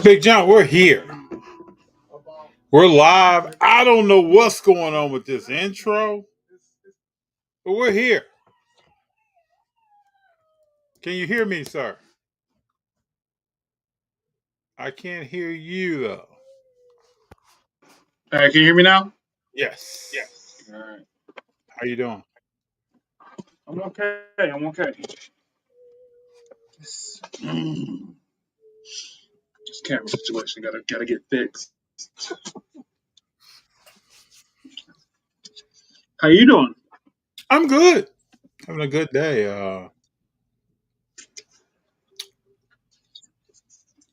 Big Jon, we're here. We're live. I don't know what's going on with this intro, but we're here. Can you hear me, sir? I can't hear you, though. All right, can you hear me now? Yes. All right. How you doing? I'm okay. This camera situation gotta get fixed. How you doing? I'm good. Having a good day.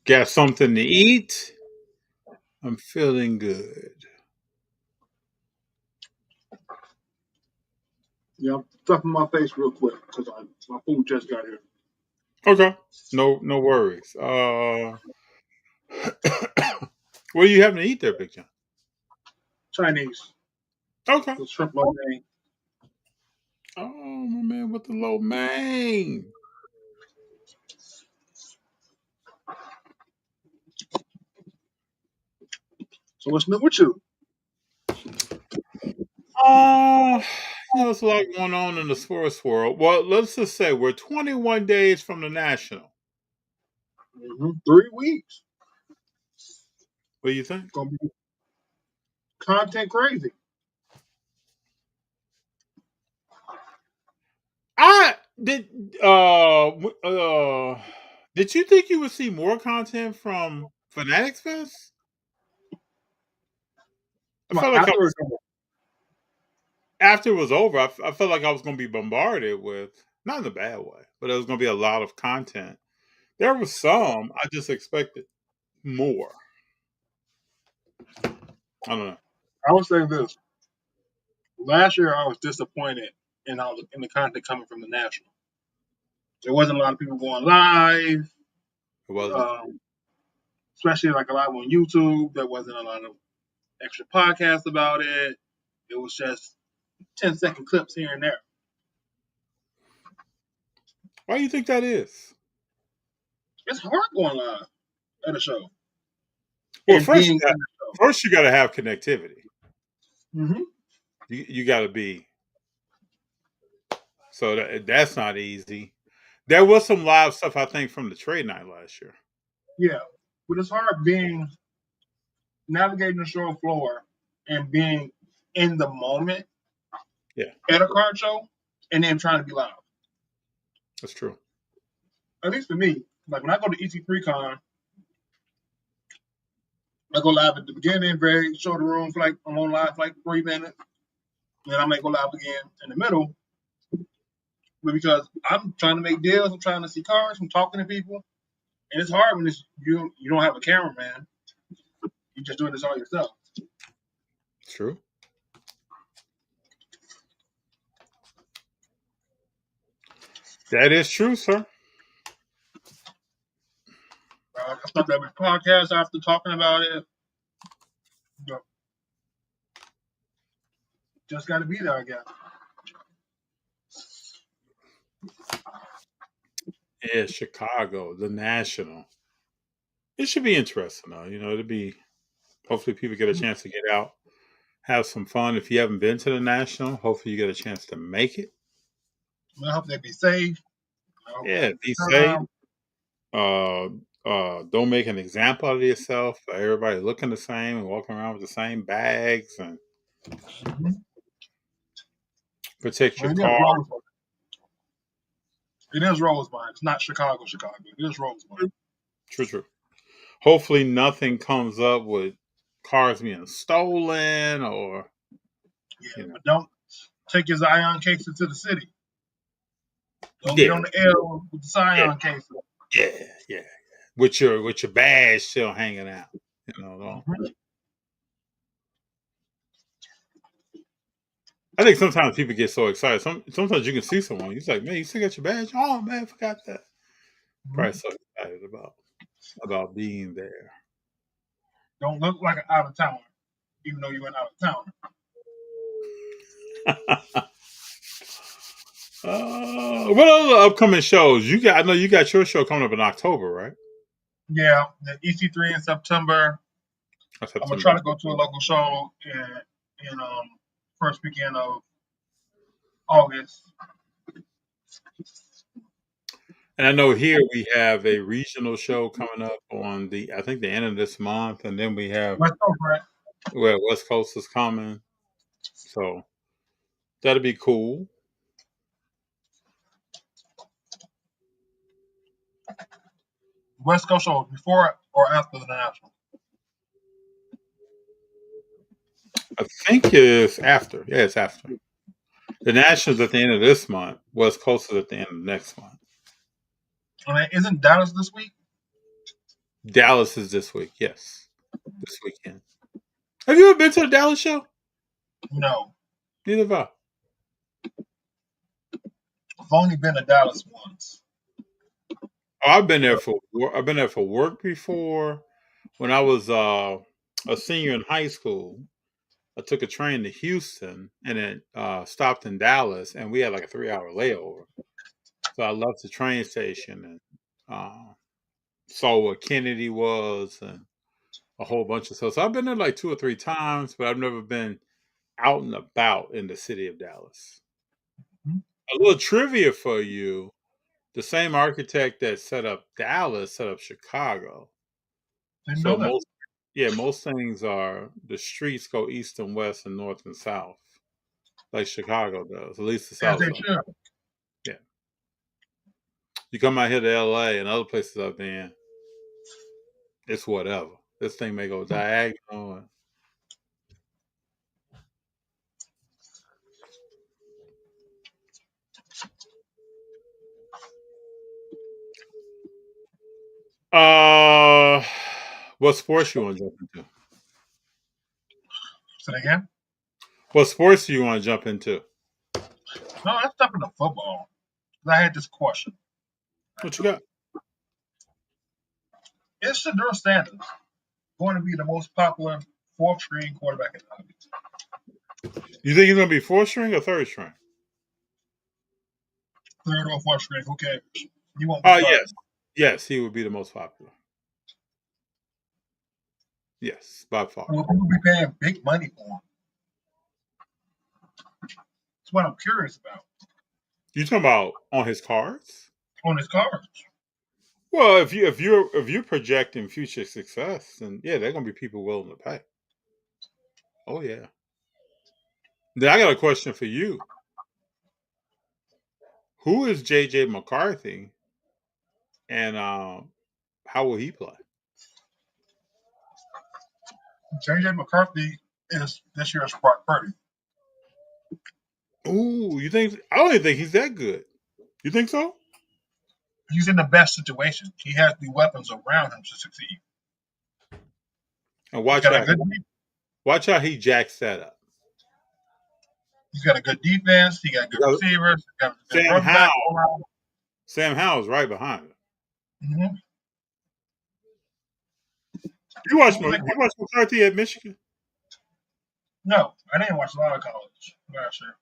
Got something to eat. I'm feeling good. Yeah, I'm stuffing my face real quick because my food just got here. Okay. No worries. What are you having to eat there, Big Jon? Chinese. Okay. The shrimp lo mein. Oh, my man with the low main. So what's new with you? Uh, there's a lot going on in the sports world. Well, let's just say we're 21 days from the national. 3 weeks. What do you think? Gonna be content crazy. I did. Did you think you would see more content from Fanatics Fest? I Well, felt like after after it was over, I felt like I was going to be bombarded with, not in a bad way, but there was going to be a lot of content. There was some. I just expected more. I don't know. I would say this. Last year I was disappointed in the content coming from the national. There wasn't a lot of people going live. It wasn't. Um, Especially like a lot on YouTube. There wasn't a lot of extra podcasts about it. It was just 10-second clips here and there. Why do you think that is? It's hard going live at a show Well, and being in the show. first you got to have connectivity. Mm-hmm. You got to be. So that's not easy. There was some live stuff I think from the trade night last year. Yeah, but it's hard navigating the show floor and being in the moment. Yeah, At a card show and then trying to be live. that's true. At least for me, like when I go to EC3Con, I go live at the beginning, very short room for like I'm on live for like 3 minutes. Then I may go live again in the middle. But because I'm trying to make deals, I'm trying to see cards, I'm talking to people. And it's hard when you don't have a cameraman. You're just doing this all yourself. It's true. That is true, sir. I stopped every podcast after talking about it. Just got to be there, I guess. Yeah, Chicago, the National. It should be interesting, though. You know, it'll be. Hopefully, people get a chance to get out, have some fun. If you haven't been to the National, hopefully you get a chance to make it. I hope they be safe. Yeah, be safe. Don't make an example out of yourself. Everybody looking the same and walking around with the same bags and protect your car. It is Rosemont. It's not Chicago. It is Rosemont. True. Hopefully nothing comes up with cars being stolen or But don't take your Zion case into the city. Don't get on the L with the Zion case. Yeah. With your badge still hanging out. You know, I think sometimes people get so excited. Sometimes you can see someone, you're like, man, you still got your badge? Oh man, I forgot that. Probably so excited about being there. Don't look like an out of towner, even though you went out of town. What other upcoming shows you got? I know you got your show coming up in October, right? Yeah, the EC3 in September. That's I'm gonna September. try to go to a local show in first weekend of August. And I know here we have a regional show coming up on I think the end of this month, and then we have West Coast, right? where West Coast is coming. So that'll be cool. West Coast show before or after the national? I think it's after. Yeah, it's after. The Nationals at the end of this month. West Coast is at the end of next month. I mean, isn't Dallas this week? Dallas is this week. Yes, this weekend. Have you ever been to the Dallas show? No, Neither have I. I've only been to Dallas once. Oh, I've been there for work before. When I was a senior in high school, I took a train to Houston and it stopped in Dallas, and we had like a 3 hour layover. So I left the train station and saw where Kennedy was and a whole bunch of stuff. So I've been there like 2 or 3 times, but I've never been out and about in the city of Dallas. Hmm? A little trivia for you: the same architect that set up Dallas set up Chicago. Didn't So know that. most things are the streets go east and west and north and south, like Chicago does, at least the As south they side. should. Yeah. You come out here to LA and other places I've been, it's whatever. This thing may go diagonal. Uh, what sports you want to jump into? Say that again? What sports do you want to jump into? No, that's stuff in the football. 'Cause I had this question. What you got? Is Shador Sanders going to be the most popular fourth string quarterback in the league? You think he's gonna be fourth string or third string? Third or fourth string, who cares? He won't be Oh starting. yes, he would be the most popular. Yes, by far. Will people be paying big money for him? That's what I'm curious about. You talking about on his cards? On his cards. Well, if you're projecting future success, then yeah, there are gonna be people willing to pay. Oh yeah. Then I got a question for you. Who is JJ McCarthy, and how will he play? JJ McCarthy is this year's Brock Purdy. Ooh, you think? I don't even think he's that good. You think so? He's in the best situation. He has the weapons around him to succeed. And He's got a good watch how he jacks that up. he's got a good defense, he got good Because receivers, he got a good Sam run back Howell, around. Sam Howell's right behind him. Mm-hmm. You watch McCarthy at Michigan? No, I didn't watch a lot of college last year.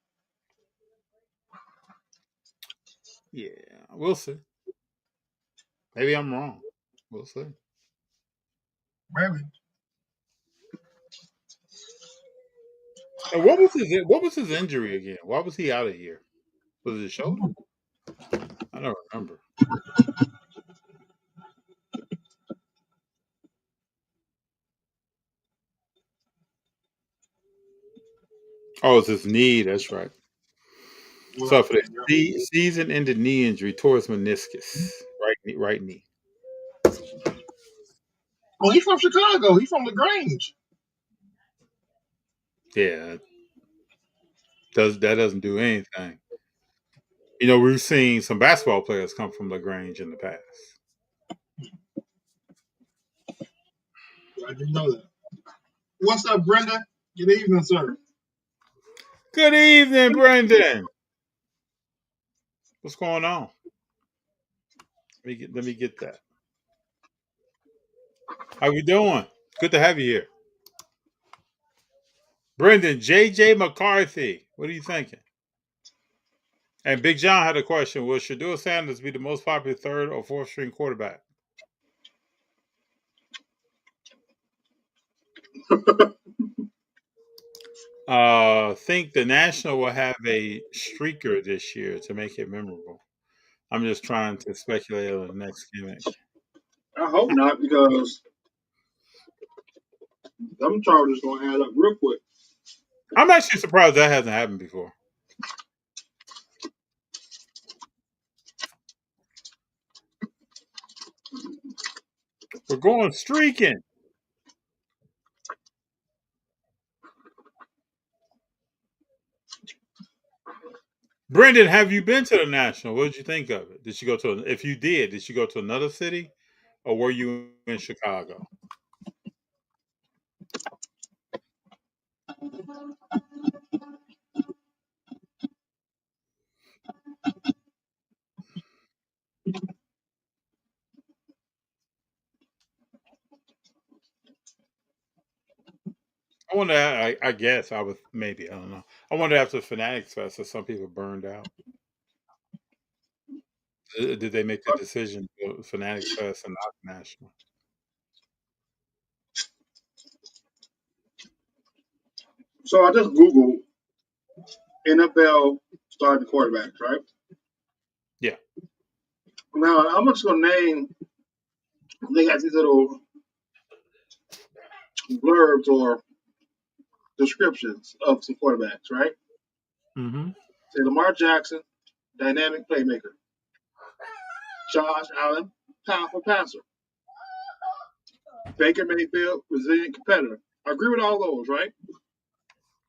Yeah, we'll see. Maybe I'm wrong. We'll see. Maybe. And what was his injury again? Why was he out of here? Was it his shoulder? I don't remember. Oh, it's his knee. That's right. So Well, for the season-ended knee injury towards meniscus, right knee. well, he's from Chicago. He's from LaGrange. Yeah, that doesn't do anything. You know, we've seen some basketball players come from LaGrange in the past. I didn't know that. What's up, Brenda? Good evening, sir. Good evening, Brendan. What's going on? Let me get that. How you doing? Good to have you here. Brendan, JJ McCarthy. What are you thinking? And Big Jon had a question. Will Shador Sanders be the most popular third or fourth string quarterback? Think the National will have a streaker this year to make it memorable. I'm just trying to speculate on the next gimmick. I hope not because them charges gonna add up real quick. I'm actually surprised that hasn't happened before. We're going streaking. Brendan, have you been to the National? What did you think of it? Did you go to? If you did you go to another city, or were you in Chicago? I wonder. I guess I was maybe. I don't know. I wonder after Fanatics Fest, if some people burned out. Did they make the decision to Fanatics Fest and not National? So I just Googled NFL starting quarterbacks, right? Yeah. Now I'm just gonna name. They got these little blurbs or descriptions of some quarterbacks, right? Mm-hmm. Say Lamar Jackson, dynamic playmaker. Josh Allen, powerful passer. Baker Mayfield, resilient competitor. I agree with all those, right?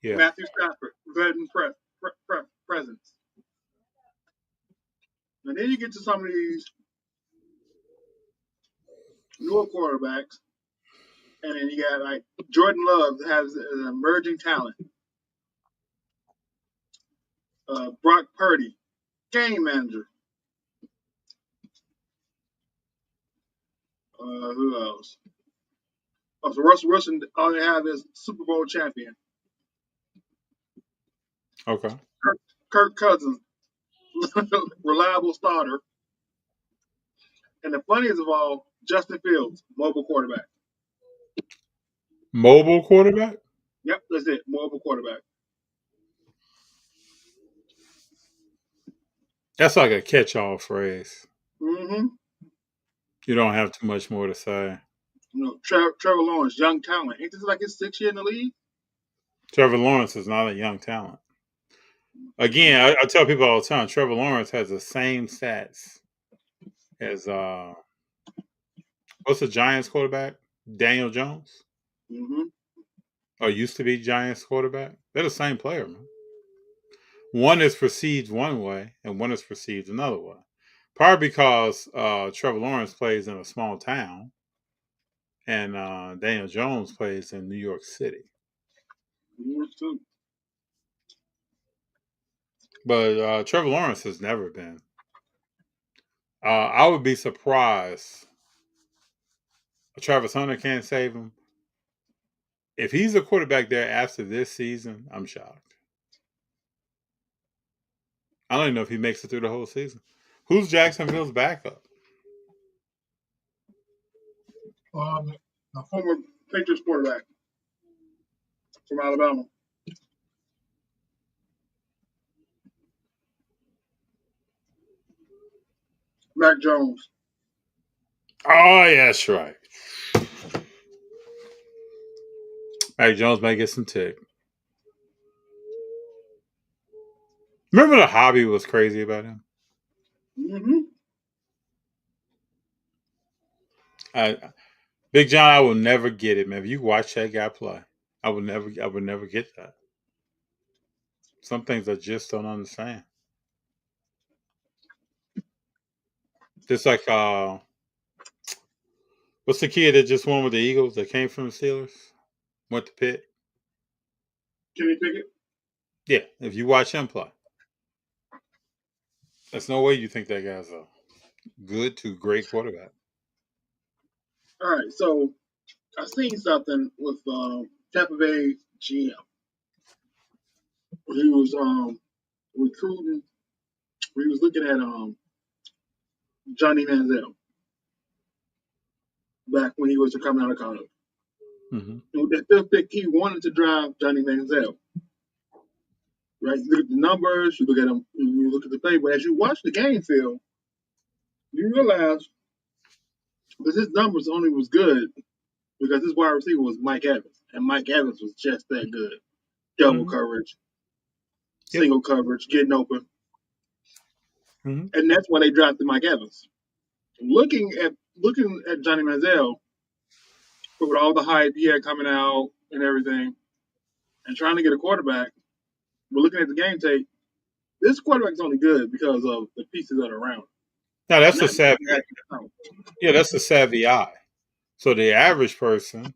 Yeah. Matthew Stafford, veteran presence. And then you get to some of these newer quarterbacks, and then you got like Jordan Love that has an emerging talent. Brock Purdy, game manager. Who else? Oh, so Russell Wilson, all they have is Super Bowl champion. Okay. Kirk Cousins, reliable starter. And the funniest of all, Justin Fields, mobile quarterback. Mobile quarterback. Yep, that's it, mobile quarterback. That's like a catch-all phrase. Mm-hmm. You don't have too much more to say. You know, Trevor Lawrence, young talent. Ain't this like his 6th year in the league? Trevor Lawrence is not a young talent. Again, I tell people all the time, Trevor Lawrence has the same stats as what's the Giants quarterback? Daniel Jones? Mm-hmm. Or used to be Giants quarterback? They're the same player, man. One is perceived one way and one is perceived another way. Probably because Trevor Lawrence plays in a small town and Daniel Jones plays in New York City. But Trevor Lawrence has never been. I would be surprised. Travis Hunter can't save him. If he's a quarterback there after this season, I'm shocked. I don't even know if he makes it through the whole season. Who's Jacksonville's backup? A former Patriots quarterback from Alabama. Mac Jones. Oh, yeah, that's right. Mac Jones may get some tick. Remember the hobby was crazy about him? Mm-hmm. Big John, I will never get it, man. If you watch that guy play, I would never get that. Some things I just don't understand. Just like what's the kid that just won with the Eagles that came from the Steelers? Went to Pitt? Kenny Pickett. Yeah, if you watch him play. There's no way you think that guy's a good to great quarterback. All right, so I seen something with Tampa Bay GM. He was recruiting. He was looking at Johnny Manziel back when he was coming out of college. Mm-hmm. With that fifth pick, he wanted to draft Johnny Manziel. Right? You look at the numbers, you look at him, you look at the play, but as you watch the game film, you realize that his numbers only was good because his wide receiver was Mike Evans, and Mike Evans was just that good. Double Mm-hmm. coverage, Yep. single coverage, getting open, Mm-hmm. and that's why they drafted Mike Evans. Looking at Johnny Manziel with all the hype he had coming out and everything, and trying to get a quarterback, but looking at the game tape, this quarterback is only good because of the pieces that are around. Now that's a Not savvy. because he has Yeah, that's a savvy eye. So the average person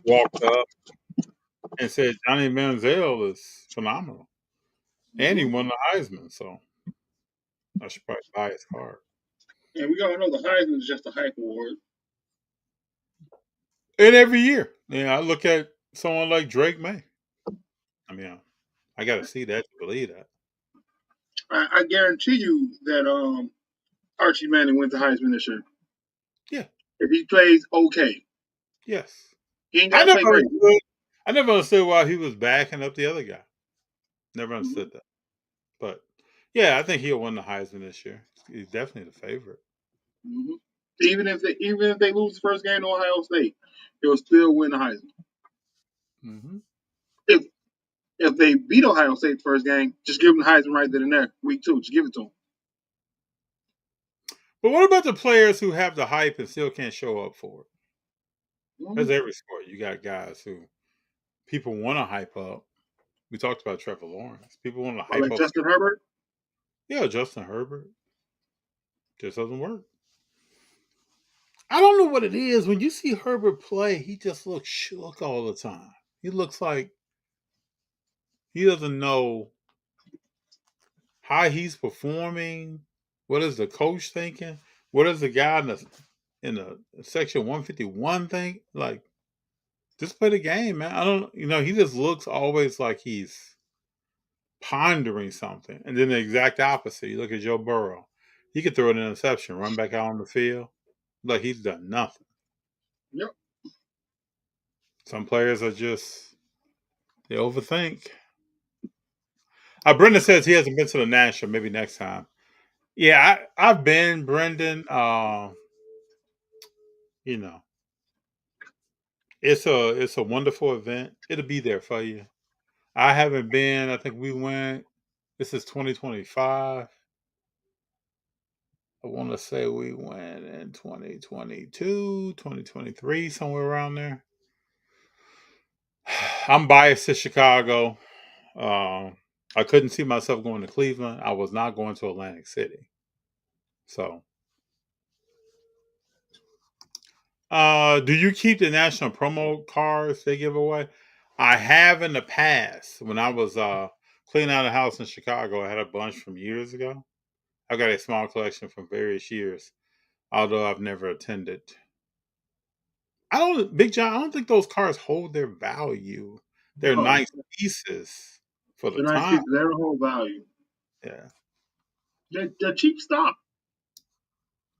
walked up and said Johnny Manziel is phenomenal, and he talent. won the Heisman. So I should probably buy his card. And we all know the Heisman is just a hype award. And every year, I look at someone like Drake May. I mean, I got to see that to believe that. I guarantee you that Archie Manning wins the Heisman this year. Yeah. If he plays okay, Yes. he ain't got I to never play great. understood. I never understood why he was backing up the other guy. Never Mm-hmm. understood that. But yeah, I think he'll win the Heisman this year. He's definitely the favorite. Mm-hmm. Even if they lose the first game to Ohio State, they'll still win the Heisman. Mm-hmm. If if they beat Ohio State the first game, just give them the Heisman right then and there. Week 2, just give it to them. But what about the players who have the hype and still can't show up for it? Mm-hmm. That's every sport. You got guys who people want to hype up. We talked about Trevor Lawrence. People want to Or hype like up. Justin Herbert. Yeah, Justin Herbert just doesn't work. I don't know what it is. When you see Herbert play, he just looks shook all the time. He looks like he doesn't know how he's performing. What is the coach thinking? What is the guy in the section 151 think? Like, just play the game, man. I don't, he just looks always like he's pondering something. And then the exact opposite. You look at Joe Burrow. He could throw an interception, run back out on the field. Like he's done nothing. Yep. Some players are just, they overthink. Brendan says he hasn't been to the National. Maybe next time. Yeah, I've been, Brendan. You know, it's a wonderful event. It'll be there for you. I haven't been. I think we went. This is 2025. I want to say we went in 2022, 2023, somewhere around there. I'm biased to Chicago. I couldn't see myself going to Cleveland. I was not going to Atlantic City. So, do you keep the national promo cards they give away? I have in the past when I was cleaning out a house in Chicago. I had a bunch from years ago. I've got a small collection from various years, although I've never attended. Big John, I don't think those cards hold their value. They're No, nice pieces for the the nice time. pieces, they're the whole value. Yeah. They're cheap stock.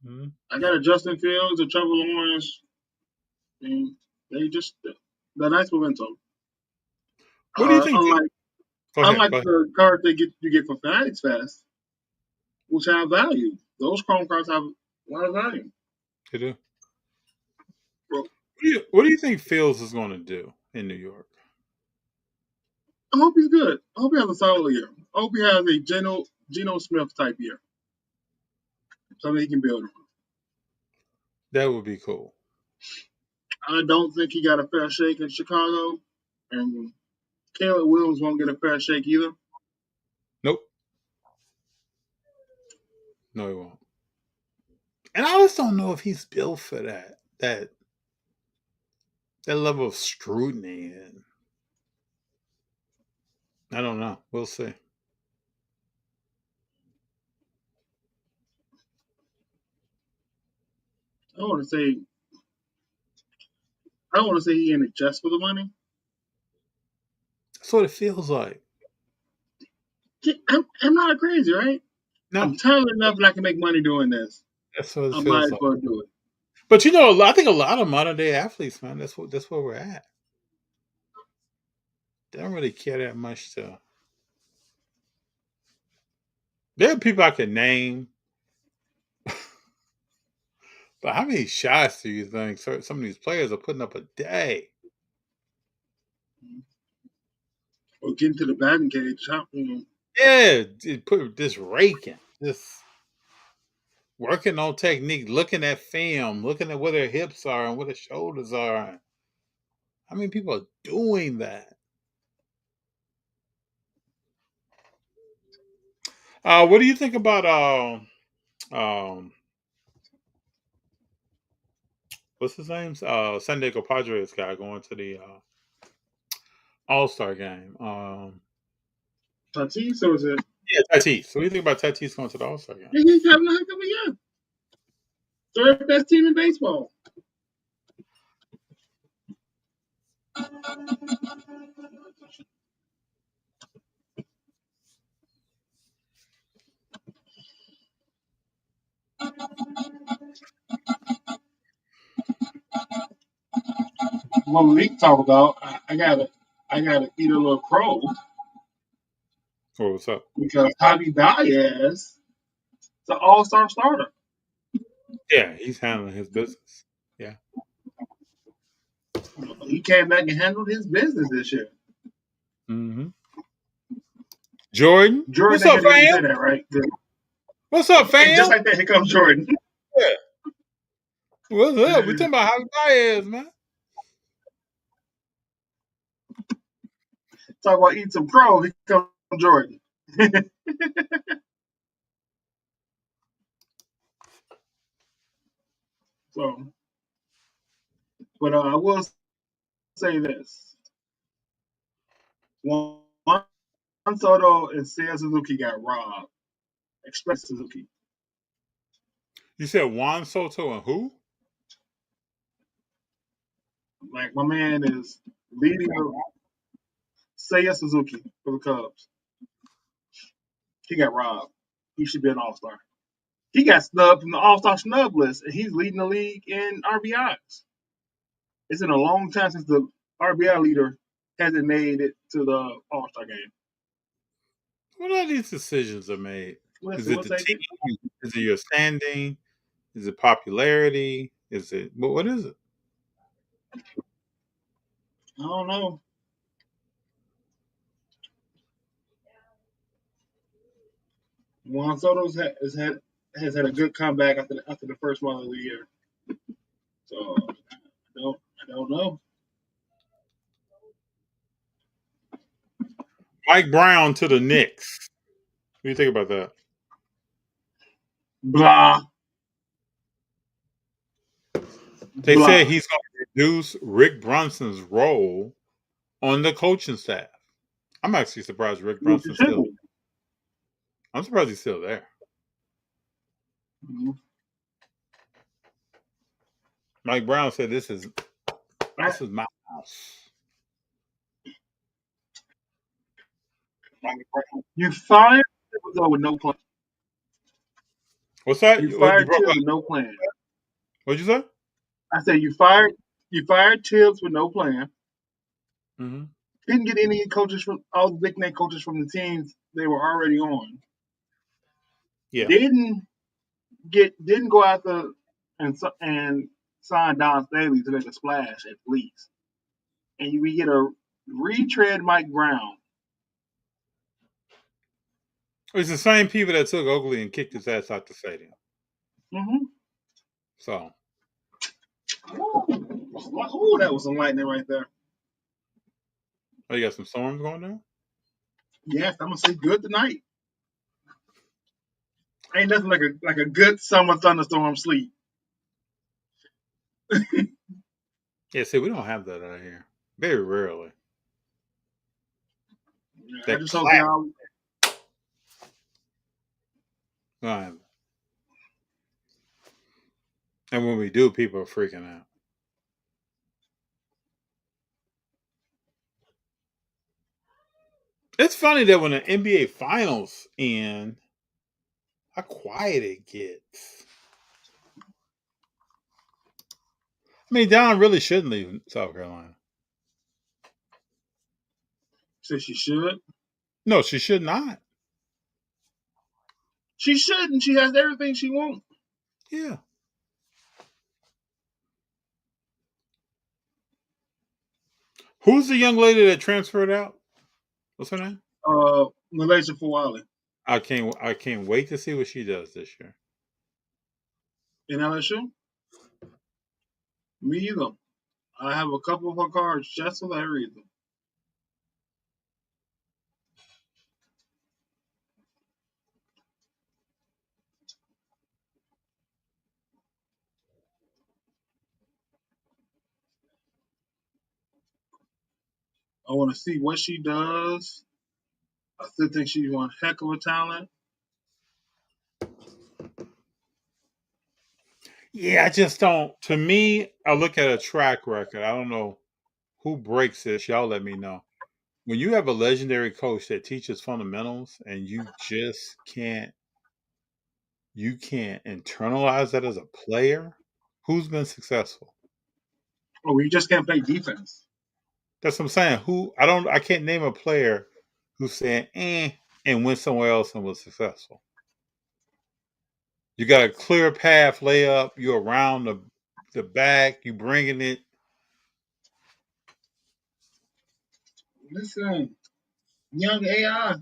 Mhm. I got a Justin Fields, a Trevor Lawrence, and they're nice momentum. What do you think? Unlike Go ahead. unlike Go ahead. the cards you get from Fanatics Fest, which have value. Those Chrome cards have a lot of value. You do. Bro, What do you think Fields is going to do in New York? I hope he's good. I hope he has a solid year. I hope he has a Geno Smith type year. Something he can build on. That would be cool. I don't think he got a fair shake in Chicago, and Caleb Williams won't get a fair shake either. Nope. No, he won't. And I just don't know if he's built for that level of scrutiny. And I don't know. We'll see. I don't want to say I don't want to say he in it just for the money. That's what it feels like. I'm not crazy, right? No, I'm talented enough and I can make money doing this. that's what it I might feels as like. well do it. But you know, I think a lot of modern day athletes, man, that's where we're at. They don't really care that much to. There are people I can name, but how many shots do you think some of these players are putting up a day? Or getting to the batting cage. Yeah, put this raking, just working on technique, looking at film, looking at where their hips are and where their shoulders are. How many people are doing that? What do you think about um what's his name? San Diego Padres guy going to the All-Star game. Tatis, or is it? Yeah, Tatis. So what do you think about Tatis going to the All-Star game? He's having a heck of a year. Third best team in baseball. What we can talk about, I gotta eat a little crow Oh, what's up? because Javi Baez is an all-star starter. Yeah, he's handling his business. Yeah. He came back and handled his business this year. Mm-hmm. Jordan, Jordan what's ain't up, gonna even fam? say that, right? What's up, And just fam? like that, here comes Jordan. Yeah. What's up? We talking about how Baez, man. Talk about eating some crow. Here comes Jordan. So, but I will say this: Juan Soto and Seiya Suzuki got robbed. Express Suzuki. You said Juan Soto and who? Like my man is leading Seiya Suzuki for the Cubs. He got robbed. He should be an all star. He got snubbed from the all star snub list, and he's leading the league in RBIs. It's been a long time since the RBI leader hasn't made it to the all star game. What are these decisions are made? Let's Is see it what's the that. team? Is it your standing? Is it popularity? Is it what is it? I don't know. Juan Soto's has had a good comeback after the first month of the year. So I don't know. Mike Brown to the Knicks. What do you think about that? Blah They said blah. he's going to reduce Rick Brunson's role on the coaching staff. I'm actually surprised Rick Which it Brunson's should still. be. I'm surprised he's still there. Mhm. Mike Brown said, "This is I- my house." You fired Thibodeau with no plan. What's that? You You fired broke Tibbs up. with no plan. What'd you say? I said you fired Tibbs with no plan. Mm-hmm. Didn't get any coaches from all the big name coaches from the teams they were already on. Yeah. Didn't go out there and sign Don Staley to make a splash at least. And we get a retread Mike Brown. It's the same people that took Oakley and kicked his ass out the stadium. Mm-hmm. So, Ooh, that was some lightning right there. oh, you got some storms going down? Yes, I'm gonna say good tonight. Ain't nothing like a good summer thunderstorm sleep. Yeah, see, we don't have that out here. Very rarely. I That just hope clap. y'all. We don't have it. And when we do, people are freaking out. It's funny that when the NBA finals end, how quiet it gets. I mean, Don really shouldn't leave South Carolina. Said she should. No, she should not. She shouldn't. She has everything she wants. Yeah. Who's the young lady that transferred out? What's her name? Malaysia Fawali I can't wait to see what she does this year. in LSU. Me either. I have a couple of her cards just for that reason. I want to see what she does. I still think she's one heck of a talent. Yeah, I just don't. To me, I look at a track record. I don't know who breaks this. Y'all let me know. When you have a legendary coach that teaches fundamentals and you can't internalize that as a player, who's been successful? Oh, we just can't play defense. That's what I'm saying. I can't name a player who said and went somewhere else and was successful. You got a clear path layup, you're around the back, you bringing it. Listen, young AI,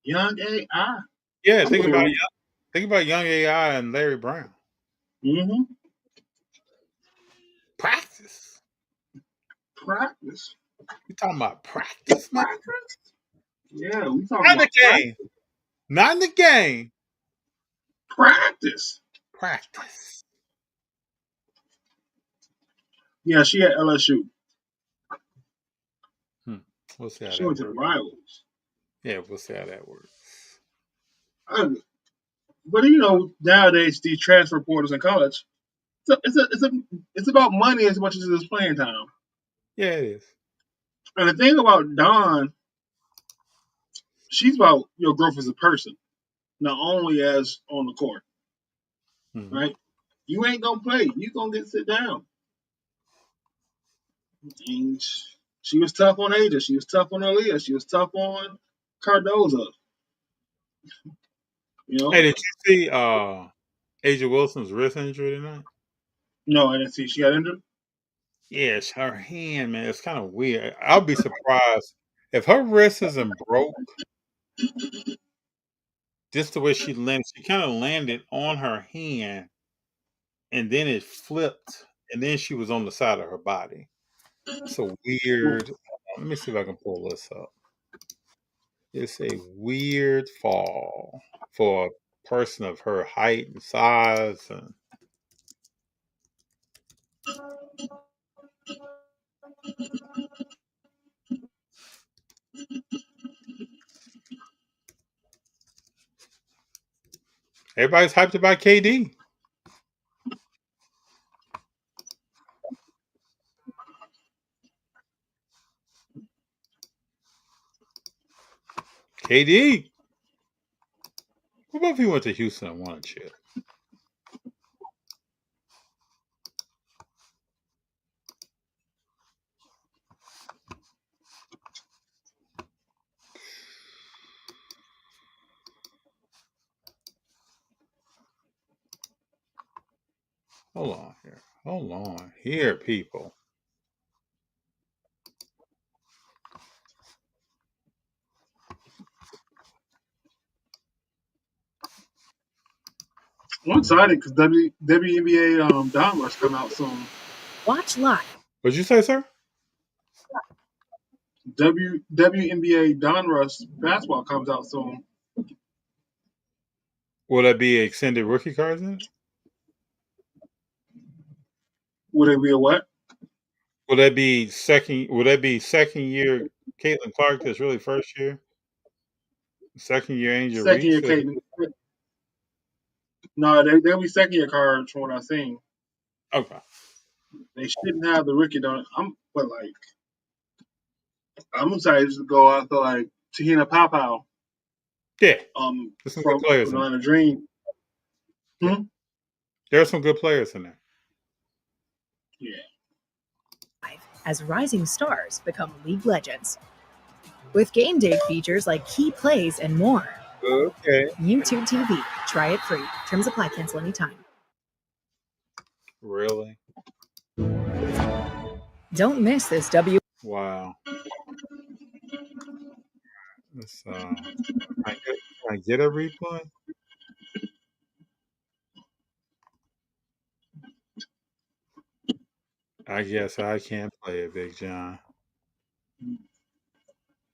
young AI. Yeah, I'm gonna read. think about young AI and Larry Brown. Mm-hmm. Practice. Practice. You talking about practice, man? Practice. Yeah, we talking Not in the about practice. game. Not in the game. Practice. Practice. Yeah, she at LSU. Hmm. We'll see how She that went to the works. rivals. Yeah, we'll see how that works. But nowadays these transfer portals in college, it's about money as much as it is playing time. Yeah, it is. And the thing about Dawn, she's about your growth as a person, not only as on the court, Mm-hmm. right? You ain't gonna play. You gonna get sit down. And she was tough on Asia. She was tough on Aaliyah. She was tough on Cardoza. You Hey, know? did you see Asia Wilson's wrist injury tonight? No, I didn't see she got injured. Yes, her hand, man. It's kind of weird. I'll be surprised if her wrist isn't broke. Just the way she landed, she kind of landed on her hand, and then it flipped, and then she was on the side of her body. It's a weird. Let me see if I can pull this up. It's a weird fall for a person of her height and size. And everybody's hyped about KD. KD. What about if he went to Houston and won a chip? Hold on here. Hold on here, people. I'm excited because WNBA Don Rush come out soon. Watch live. What'd you say, sir? WNBA Don Rush basketball comes out soon. Will that be extended rookie cards in it? Would it be a what? Will that be second? Will that be second year Caitlin Clark? That's really first year. Second year Angel Second Reese. year Caitlin. No, they'll be second year cards from what I've seen. Okay. They shouldn't have the rookie on it. I'm excited to go after like Tahina Papau Yeah. There's some good from players in there. Atlanta Dream. Yeah. There are some good players in there. Yeah. As rising stars become League legends. With game day features like key plays and more. Okay. YouTube TV. Try it free. Terms apply. Cancel anytime. Really? Don't miss this Wow. Let's can I get a replay? I guess I can't play it, Big John.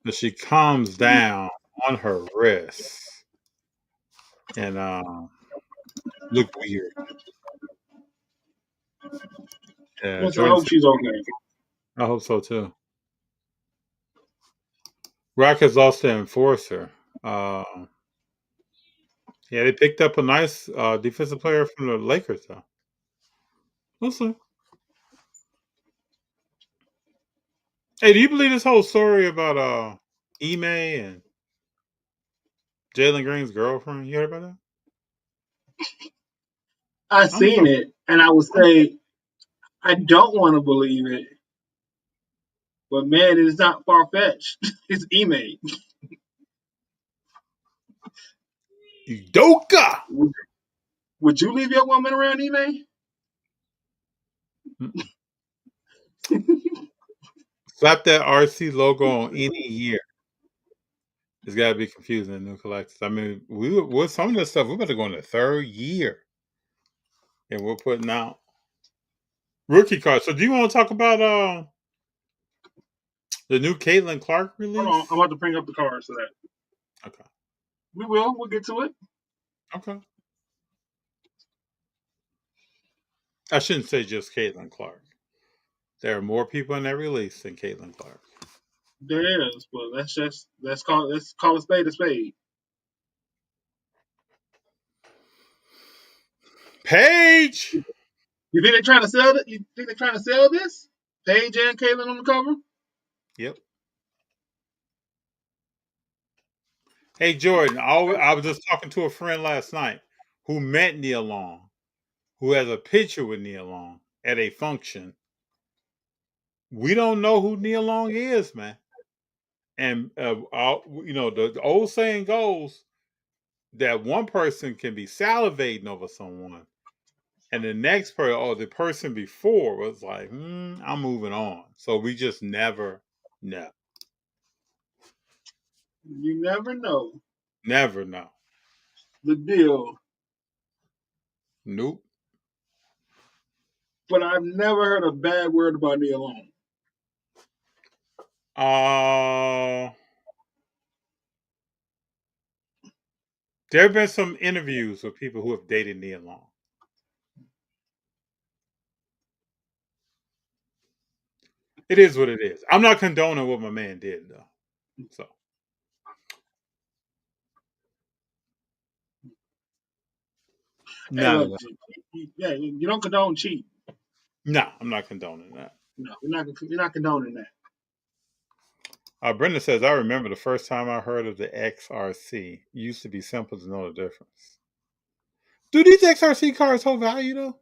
But she calms down on her wrist and look weird. Yeah, Yes, I Jordan hope said, she's okay. I hope so too. Rockets lost the enforcer. Yeah, they picked up a nice defensive player from the Lakers, though. We'll see. Hey, do you believe this whole story about Ime and Jalen Green's girlfriend? You heard about that? I I'm seen so. it, and I would say I don't want to believe it, but man, it is not far fetched. It's Ime. Udoka! Would you leave your woman around Ime? Mm-mm. Slap that RC logo on any year. It's got to be confusing in new collectors. I mean, with some of this stuff, we're about to go in the third year, and we're putting out rookie cards. So, do you want to talk about the new Caitlin Clark Hold on, I'm release? about to bring up the cards for that. Okay. We will. We'll get to it. Okay. I shouldn't say just Caitlin Clark. There are more people in that release than Caitlin Clark. There is, but let's call a spade a spade. Paige! You think they're trying to sell it? You think they're trying to sell this? Paige and Caitlin on the cover? Yep. Hey, Jordan, I was just talking to a friend last night who met Nia Long, who has a picture with Nia Long at a function. We don't know who Nia Long is, man. And, the old saying goes that one person can be salivating over someone, and the next person, or the person before, was like, I'm moving on. So we just never know. You never know. Never know. The deal. Nope. But I've never heard a bad word about Nia Long. There have been some interviews with people who have dated Nia Long. It is what it is. I'm not condoning what my man did, though. So, Hey, none of look, that. you don't condone cheating. No, I'm not condoning that. No, you're not condoning that. Brenda says, I remember the first time I heard of the XRC. It used to be simple to know the difference. Do these XRC cards hold value, though?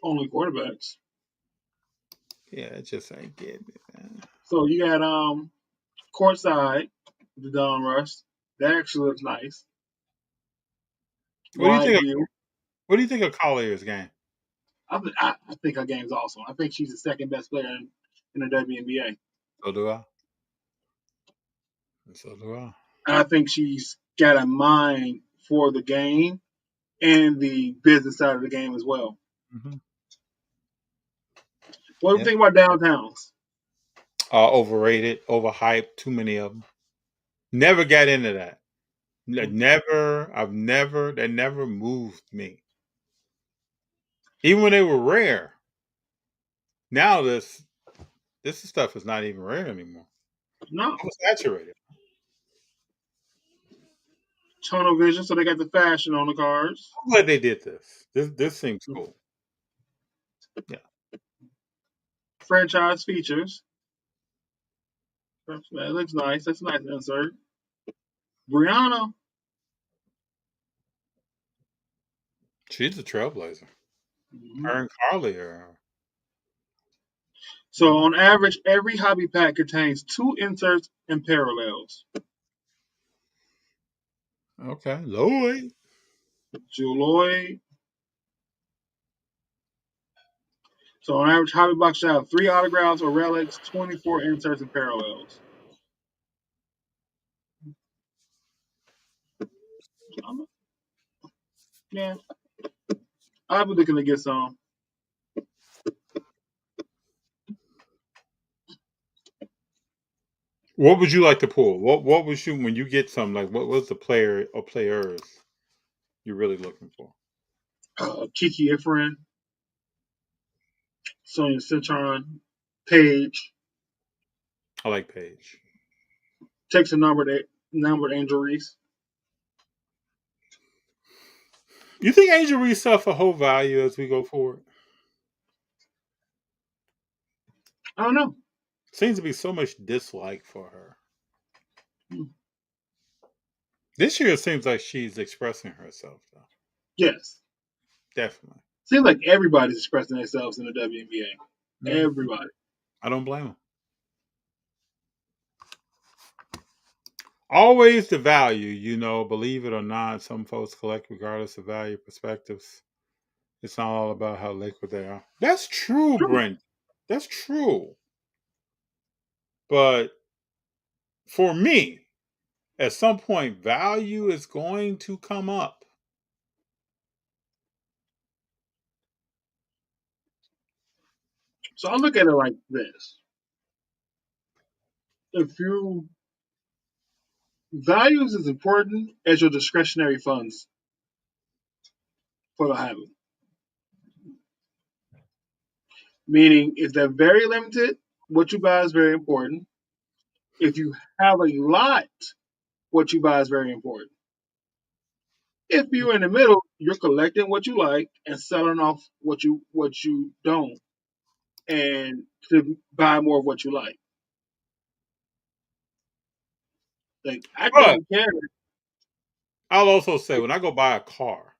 Only quarterbacks. Yeah, it just ain't getting it, man. So you got courtside, the Don Rush. That actually looks nice. What do you Wide think? view. What do you think of Collier's game? I think her game's awesome. I think she's the second best player in the WNBA. So do I. So do I. And I think she's got a mind for the game and the business side of the game as well. Mm-hmm. What do you Yep. think about downtowns? Overrated, overhyped, too many of them. Never got into that. They never moved me. Even when they were rare. Now this stuff is not even rare anymore. No. Oversaturated. Tunnel vision, so they got the fashion on the cars. I'm glad they did this. This seems cool. Yeah. Franchise features. That looks nice. That's a nice insert. Brianna. She's a trailblazer. Mhm. Her and Carly are. So on average, every hobby pack contains 2 inserts and parallels. Okay. Lloyd. Juloy. So on average, hobby box should have 3 autographs or relics, 24 inserts and parallels. Yeah, I'll be looking to get some. What would you like to pull? What was you when you get some, like what was the player or players you're really looking for? Kiki Ifrin, Sonia Citron, Paige, I like Paige. takes a numbered injuries. You think Angel Reese suffer whole value as we go forward? I don't know. Seems to be so much dislike for her. Hmm. This year it seems like she's expressing herself though. Yes. Definitely. Seems like everybody's expressing themselves in the WNBA. Mhm. Everybody. I don't blame them. Always the value, believe it or not, some folks collect regardless of value perspectives. It's not all about how liquid they are. That's true, True. Brent. That's true. But for me, at some point, value is going to come up. So I look at it like this. If you values as important as your discretionary funds for the hobby. Meaning if they're very limited, what you buy is very important. If you have a lot, what you buy is very important. If you're in the middle, you're collecting what you like and selling off what you don't, and to buy more of what you like. Like I But don't care. I'll also say when I go buy a car,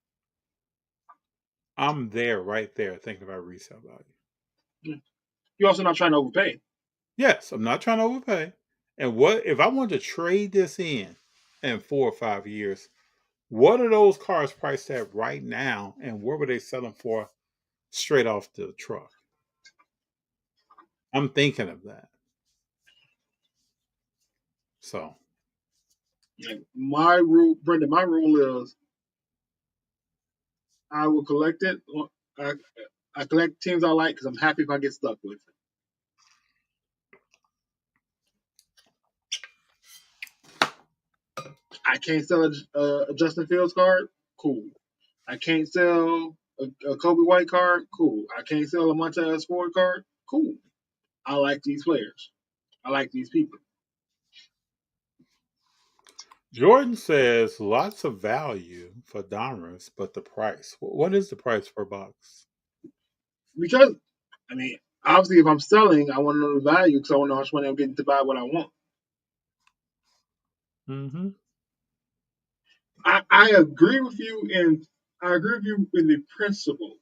I'm there right there thinking about resale value. You're also not trying to overpay. Yes, I'm not trying to overpay. And what if I wanted to trade this in 4 or 5 years? What are those cars priced at right now, and what were they selling for straight off the truck? I'm thinking of that. So Like my rule, Brendan, my rule is I will collect it. I, I collect teams I like because I'm happy if I get stuck with it. I can't sell a Justin Fields card. Cool. I can't sell a Kobe White card. Cool. I can't sell a Montez Ford card. Cool. I like these players. I like these people. Jordan says lots of value for Donruss, but the price. What is the price per box? Because, I mean, obviously, if I'm selling, I want to know the value because I want to know how much money I'm getting to buy what I want. Mm-hmm. I agree with you in the principle,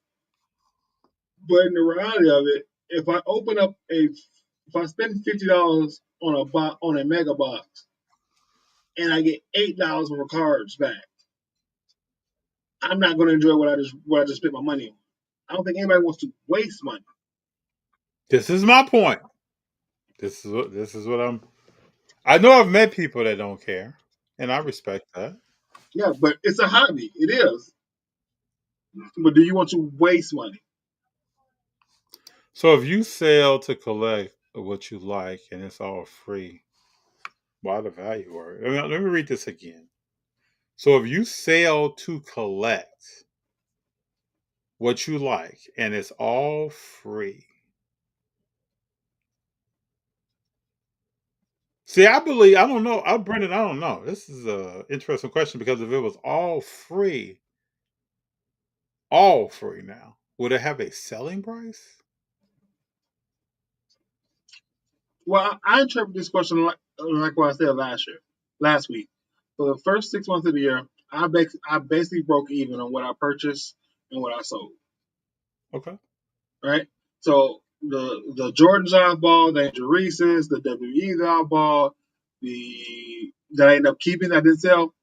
but in the reality of it, if I spend $50 on a mega box and I get $8 worth of cards back, I'm not going to enjoy what I just spent my money on. I don't think anybody wants to waste money. This is my point. This is what I'm. I know I've met people that don't care, and I respect that. Yeah, but it's a hobby. It is. But do you want to waste money? So if you sell to collect what you like and it's all free, why the value word? Let me read this again. So if you sell to collect what you like and it's all free. See, I don't know. Brendan, I don't know. This is a interesting question because if it was all free now, would it have a selling price? Well, I interpret this question like what I said last week. For the first 6 months of the year, I basically broke even on what I purchased and what I sold. Okay. right? So the Jordans I bought, the Angel Reese's, the WE's I bought, the that I ended up keeping that I didn't sell.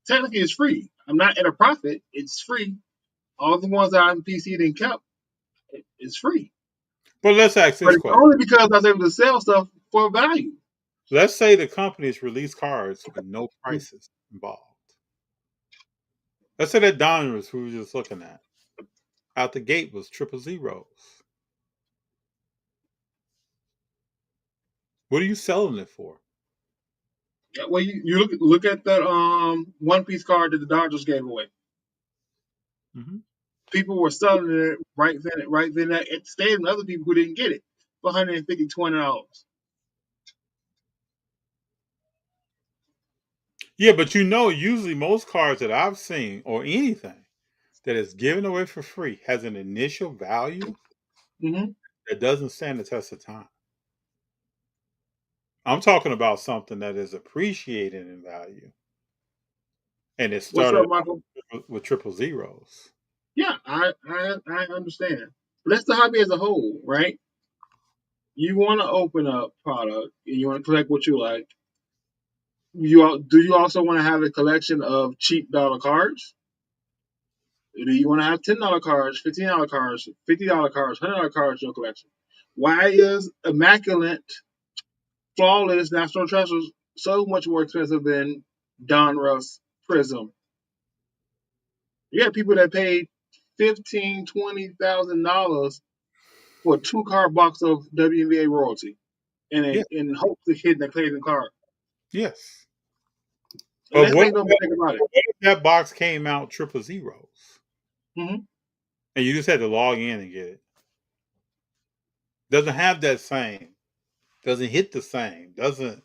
Technically, it's free. I'm not at a profit. It's free. All the ones that I PC'd and kept, it's free. But let's ask But this it's question. only because I was able to sell stuff for value. Let's say the companies release cards with no prices involved. Let's say that Donruss we were just looking at out the gate was triple zeros. What are you selling it for? Well, you look at that One Piece card that the Dodgers gave away. Mm-hmm. People were selling it right then at the stadium. Other people who didn't get it for $150, $200. Yeah, but usually most cards that I've seen or anything that is given away for free has an initial value Mm-hmm. that doesn't stand the test of time. I'm talking about something that is appreciated in value, and it What's started up, Michael? with triple zeros. Yeah, I understand. But that's the hobby as a whole, right? You want to open up product and you want to collect what you like. Do you also want to have a collection of cheap dollar cards? Do you want to have $10 cards, $15 cards, $50 cards, $100 cards in your collection? Why is immaculate, flawless national treasures so much more expensive than Donruss Prism? You have people that paid $15,000, $20,000 for a 2 card box of WNBA royalty Yeah, in hopes of hitting the Clayton card. yes. And But let's make no mistake about it. what if that box came out triple zeros, Mm-hmm. and you just had to log in and get it? Doesn't have that same. Doesn't hit the same. Doesn't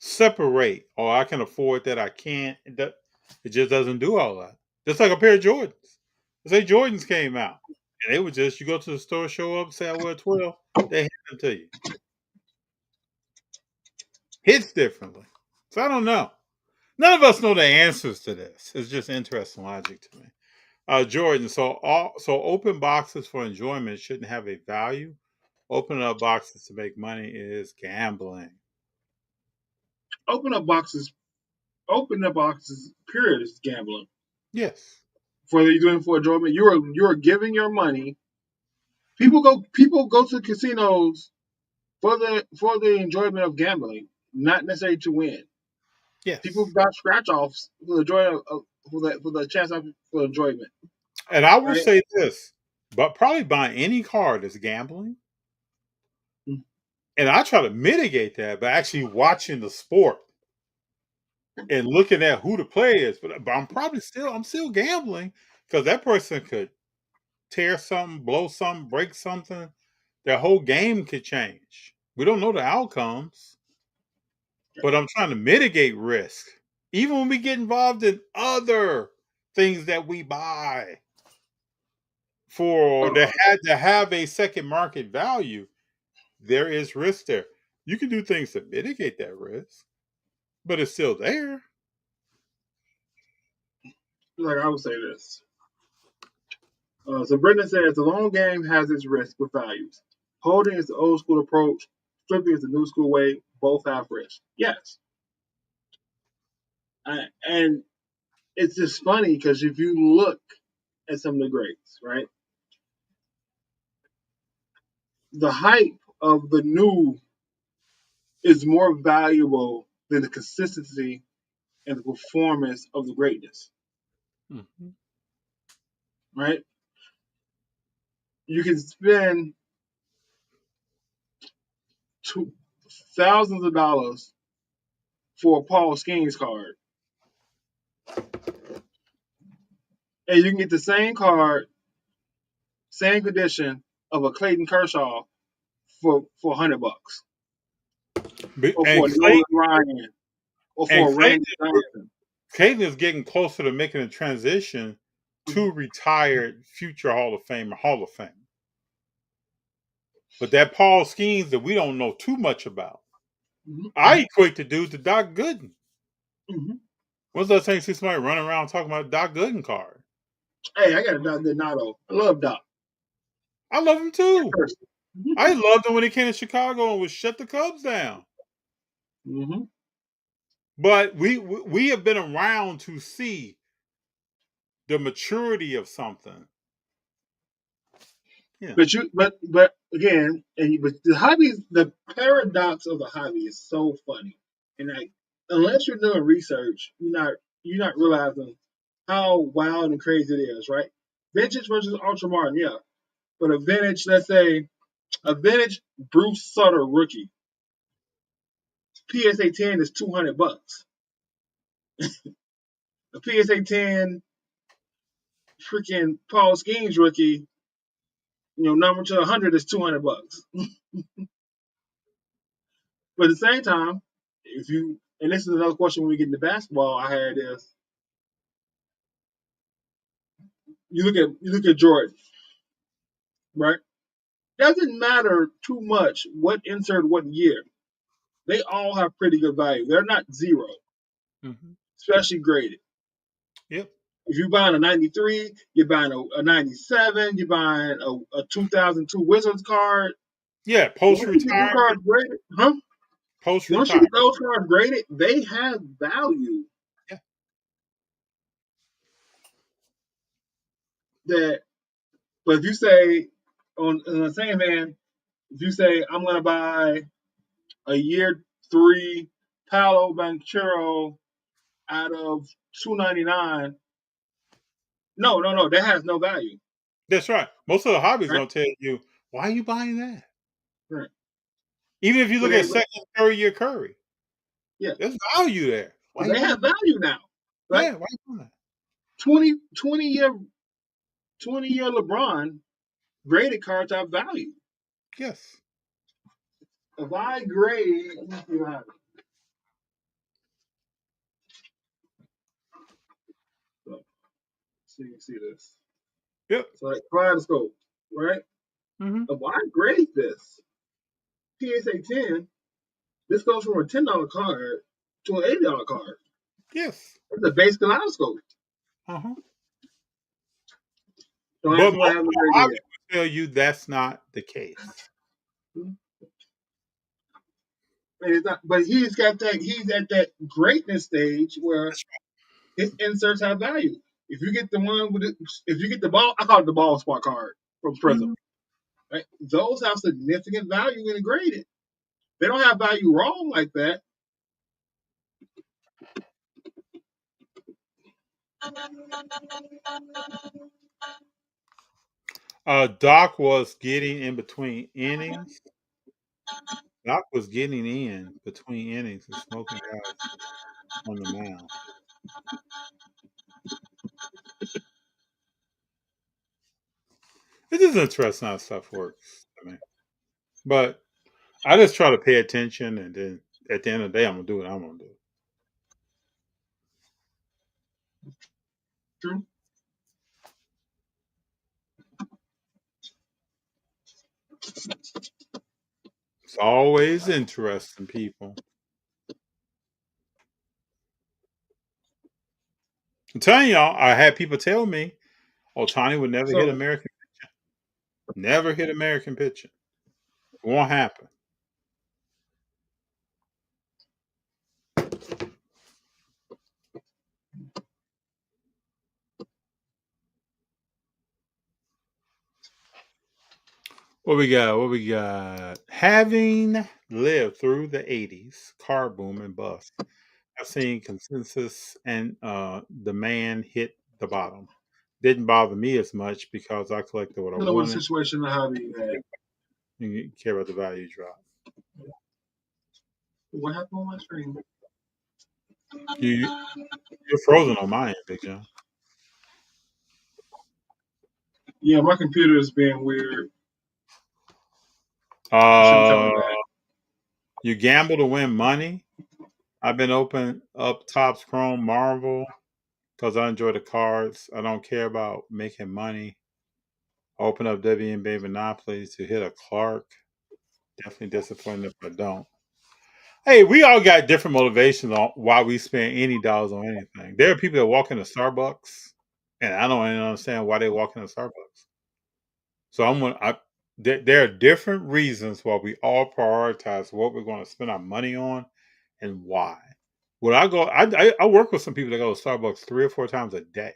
separate. Oh, I can afford that. I can't. It just doesn't do all that. Just like a pair of Jordans. Let's say Jordans came out, and they would just you go to the store, show up, say I wear 12, they hand them to you. Hits differently. So I don't know. None of us know the answers to this. It's just interesting logic to me. Jordan, so open boxes for enjoyment shouldn't have a value. Opening up boxes to make money is gambling. Open up boxes. Open up boxes. Period is gambling. Yes. Whether you're doing it for enjoyment, you're giving your money. People go to casinos for the enjoyment of gambling, not necessarily to win. People Yes. got scratch offs for the joy of for the chance of for enjoyment, And I will right? say this, but probably buying any card is gambling. And I try to mitigate that by actually watching the sport and looking at who the player is. But I'm still gambling because that person could tear something, blow something, break something. Their whole game could change. We don't know the outcomes, but I'm trying to mitigate risk. Even when we get involved in other things that we buy for that Uh, had to have a second market value, there is risk there. You can do things to mitigate that risk, but it's still there. like I would say this. So Brendan says the long game has its risk with values. Holding is the old school approach. Flipping is the new school way. Both have risk. Yes, and it's just funny because if you look at some of the greats, right, the hype of the new is more valuable than the consistency and the performance of the greatness, Mhm. right? You can spend thousands of dollars for a Paul Skeens card, and you can get the same card, same condition of a Clayton Kershaw for $100, or And for a Nolan Ryan, or for a Clayton, Randy Johnson. Clayton is getting closer to making a transition to retired future Hall of Fame. But that Paul Skeens that we don't know too much about, I equate the dude to Doc Gooden. Mm-hmm. When's the last time you see somebody running around talking about Doc Gooden card? Hey, I got a Doc Donato. I love Doc. I love him too. I loved him when he came to Chicago and would shut the Cubs down. Mm-hmm. But we have been around to see the maturity of something. Yeah. But again, but the hobby, the paradox of the hobby is so funny, and like unless you're doing research, you're not realizing how wild and crazy it is, right? Vintage versus ultra modern, yeah, but a vintage, let's say a vintage Bruce Sutter rookie PSA 10 is $200. A PSA 10 freaking Paul Skeens rookie, number to 100 is $200. But at the same time, if you and this is another question when we get into basketball, I had is you look at Jordan, right? Doesn't matter too much what insert what year. They all have pretty good value. They're not zero, Mm-hmm. especially graded. Yep. If you're buying a 93, you're buying a 97, you're buying a 2002 Wizards card. Yeah. Post Once you get them retirement. cards graded, huh? Post Once you retirement. get those cards graded, they have value. Yeah. But if you say on the same hand, if you say I'm going to buy a year 3 Paolo Banchero out of $299, no, that has no value. That's right. Most of the hobbies Right? gonna tell you, why are you buying that? Right. Even if you But look at second, third year Curry, yeah, there's value there. Why but are you they buying have that? value now. Right? Yeah, why are you doing that? 20 year LeBron graded cards have value. Yes. If I grade, let me see what happens. So you can see this. Yep. So like kaleidoscope, right? Mm-hmm. If I grade this PSA 10, this goes from a $10 card to an $80 card. Yes. It's a base kaleidoscope. Uh-huh. Don't But ask me what most happened of to the grade hobbies will tell you that's not the case. And it's not, but he's at that greatness stage where his inserts have value. If you get the one with if you get the ball, I call it the ball spot card from Prism. Mm-hmm. Right? Those have significant value when graded. They don't have value wrong like that. Doc was getting in between innings. Doc was getting in between innings and smoking guys on the mound. It is interesting how stuff works. I mean, but I just try to pay attention, and then at the end of the day, I'm gonna do what I'm gonna do. True. It's always interesting, people. I'm telling y'all, I had people tell me, Ohtani would never hit So American pitching. Never hit American pitching. It won't happen. What we got? What we got? Having lived through the 80s, car boom and bust, I've seen consensus and demand hit the bottom. Didn't bother me as much because I collected what I I don't know what wanted. situation the hobby had. You care about the value drop. What happened on my screen? You're frozen on my end, Big Jon. Yeah, my computer is being weird. It should be Uh, coming back. you gamble to win money. I've been open up Topps Chrome Marvel because I enjoy the cards. I don't care about making money. Open up WNBA Monopoly to hit a Clark. Definitely disappointed if I don't. Hey, we all got different motivations on why we spend any dollars on anything. There are people that walk into Starbucks, and I don't even understand why they walk into Starbucks. So There are different reasons why we all prioritize what we're going to spend our money on and why. When I go, I work with some people that go to Starbucks 3 or 4 times a day.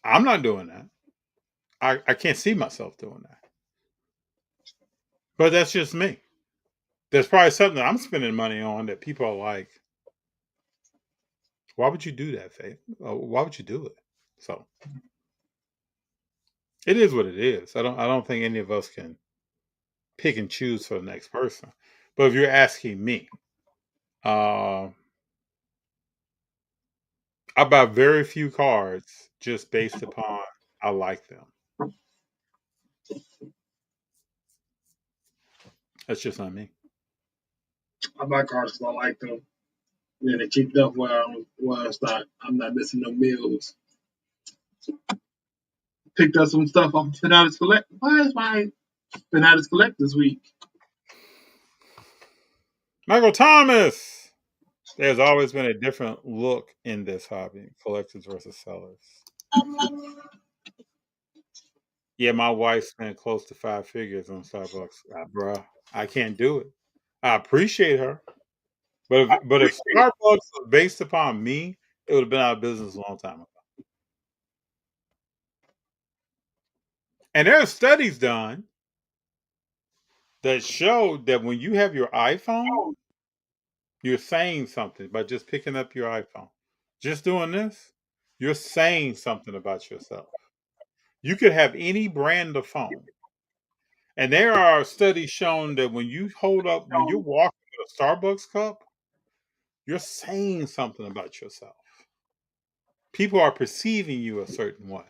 I'm not doing that. I can't see myself doing that. But that's just me. There's probably something that I'm spending money on that people are like, why would you do that, Faith? Why would you do it? So it is what it is. I don't think any of us can pick and choose for the next person. But if you're asking me, uh, I buy very few cards just based upon I like them. That's just not me. I buy cards because I like them. And they keep up where I'm not missing no meals. Picked up some stuff off Fanatics Collect. Why is my Fanatics Collect this week? Michael Thomas. There's always been a different look in this hobby, collectors versus sellers. Yeah, my wife spent close to 5 figures on Starbucks. Bruh, I can't do it. I appreciate her. But if Starbucks was based upon me, it would have been out of business a long time ago. And there are studies done that show that when you have your iPhone, you're saying something by just picking up your iPhone. Just doing this, you're saying something about yourself. You could have any brand of phone. And there are studies shown that when you're walking with a Starbucks cup, you're saying something about yourself. People are perceiving you a certain way.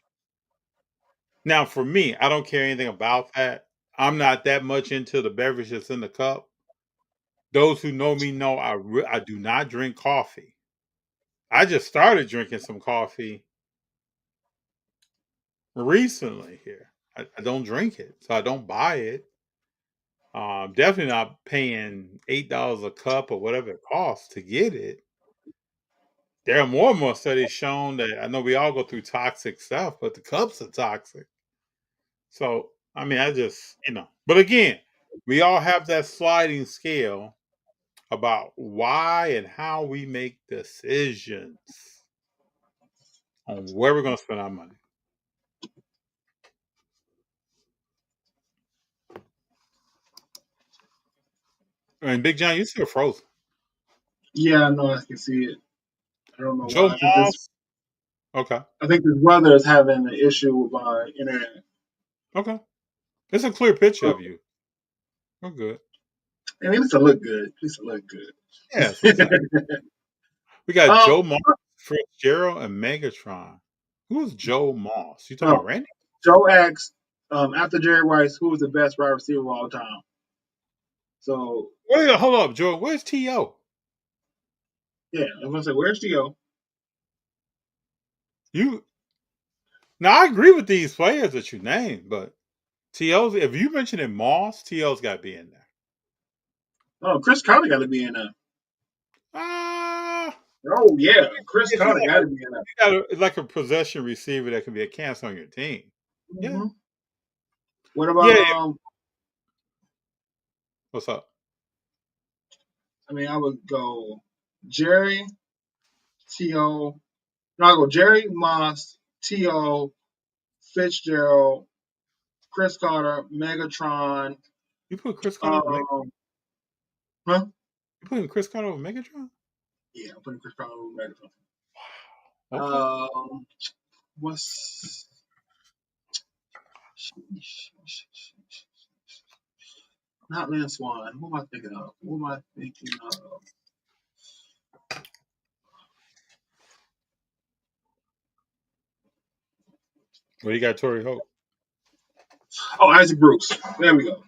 Now, for me, I don't care anything about that. I'm not that much into the beverage that's in the cup. Those who know me know I do not drink coffee. I just started drinking some coffee recently here. I don't drink it, so I don't buy it. Definitely not paying $8 a cup or whatever it costs to get it. There are more and more studies shown that I know we all go through toxic stuff, but the cups are toxic. So, I mean, but again, we all have that sliding scale about why and how we make decisions on where we're going to spend our money. And Big John, you're still frozen. Yeah, I know. I can see it. I don't know Joe why. Moss. Okay. I think this weather is having an issue with my internet. Okay. It's a clear picture of you. We're good. I mean, it's a look good. It's a look good. Yeah, that's what I'm saying. We got um, Joe Moss, Fitzgerald, and Megatron. Who's Joe Moss? You talking about Randy? Joe asks, after Jerry Rice, who is the best wide receiver of all time? So, Wait, hold up, Joe. Where's T.O.? yeah, I'm going to say, where's T.O.? Now, I agree with these players that you named, but T.O.'s, if you mention it Moss, T.O.'s got to be in there. Oh, Chris Carter got to be in there. Ah. Oh, yeah. Chris Carter got to be in there. It's like a possession receiver that can be a cancer on your team. Mm-hmm. Yeah. What about What's up? I mean, I would go Jerry, T.O. No, I'll go Jerry, Moss, T.O., Fitzgerald, Chris Carter, Megatron. You put Chris Carter over Megatron? Huh? You putting Chris Carter over Megatron? Yeah, I'm putting Chris Carter over Megatron. Wow. Okay. What's not Lynn Swan? Who am I thinking of? Well, you got Torrey Hope. Oh, Isaac Bruce. There we go.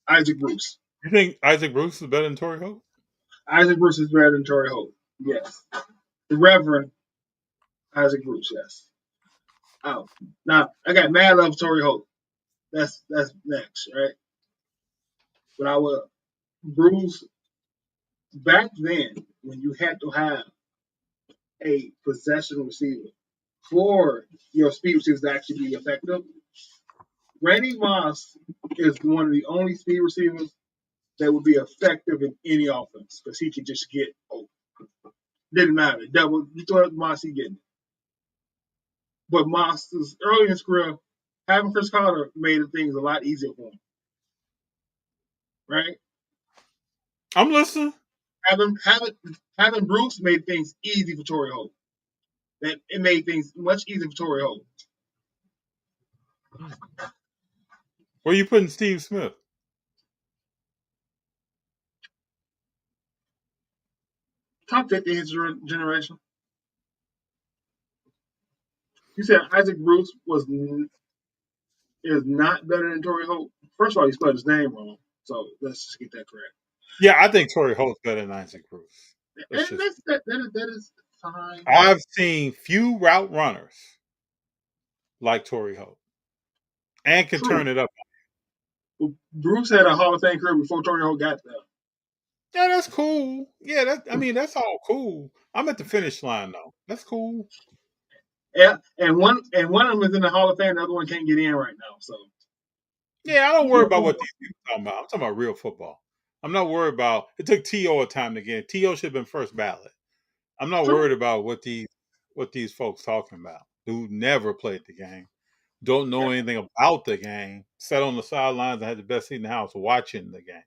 Isaac Bruce. You think Isaac Bruce is better than Torrey Hope? Isaac Bruce is better than Torrey Hope. Yes. The Reverend Isaac Bruce, yes. Oh. Now, I got mad love Torrey Hope. That's next, right? But I would Bruce back then when you had to have a possession receiver for your speed receivers to actually be effective, Randy Moss is one of the only speed receivers that would be effective in any offense because he could just get open. Didn't matter. Double, you throw it Moss, he getting it. But Moss is early in his career, having Chris Carter made things a lot easier for him. Right? I'm listening. Having Bruce made things easy for Torrey Holt. That it made things much easier for Torrey Holt. Where you putting Steve Smith? Top 50 in his generation. You said Isaac Bruce is not better than Torrey Holt. First of all, he spelled his name wrong, so let's just get that correct. Yeah, I think Torrey Holt's better than Isaac Bruce. That is fine. I've seen few route runners like Torrey Holt and can turn it up. Bruce had a Hall of Fame career before Torrey Holt got there. Yeah, that's cool. Yeah, that's all cool. I'm at the finish line though. That's cool. Yeah, and one of them is in the Hall of Fame. The other one can't get in right now. So yeah, I don't worry about what these people are talking about. I'm talking about real football. I'm not worried about. It took T.O. a time to get. T.O. should have been first ballot. I'm not worried about what these folks talking about. Who never played the game, don't know anything about the game, sat on the sidelines and had the best seat in the house watching the game.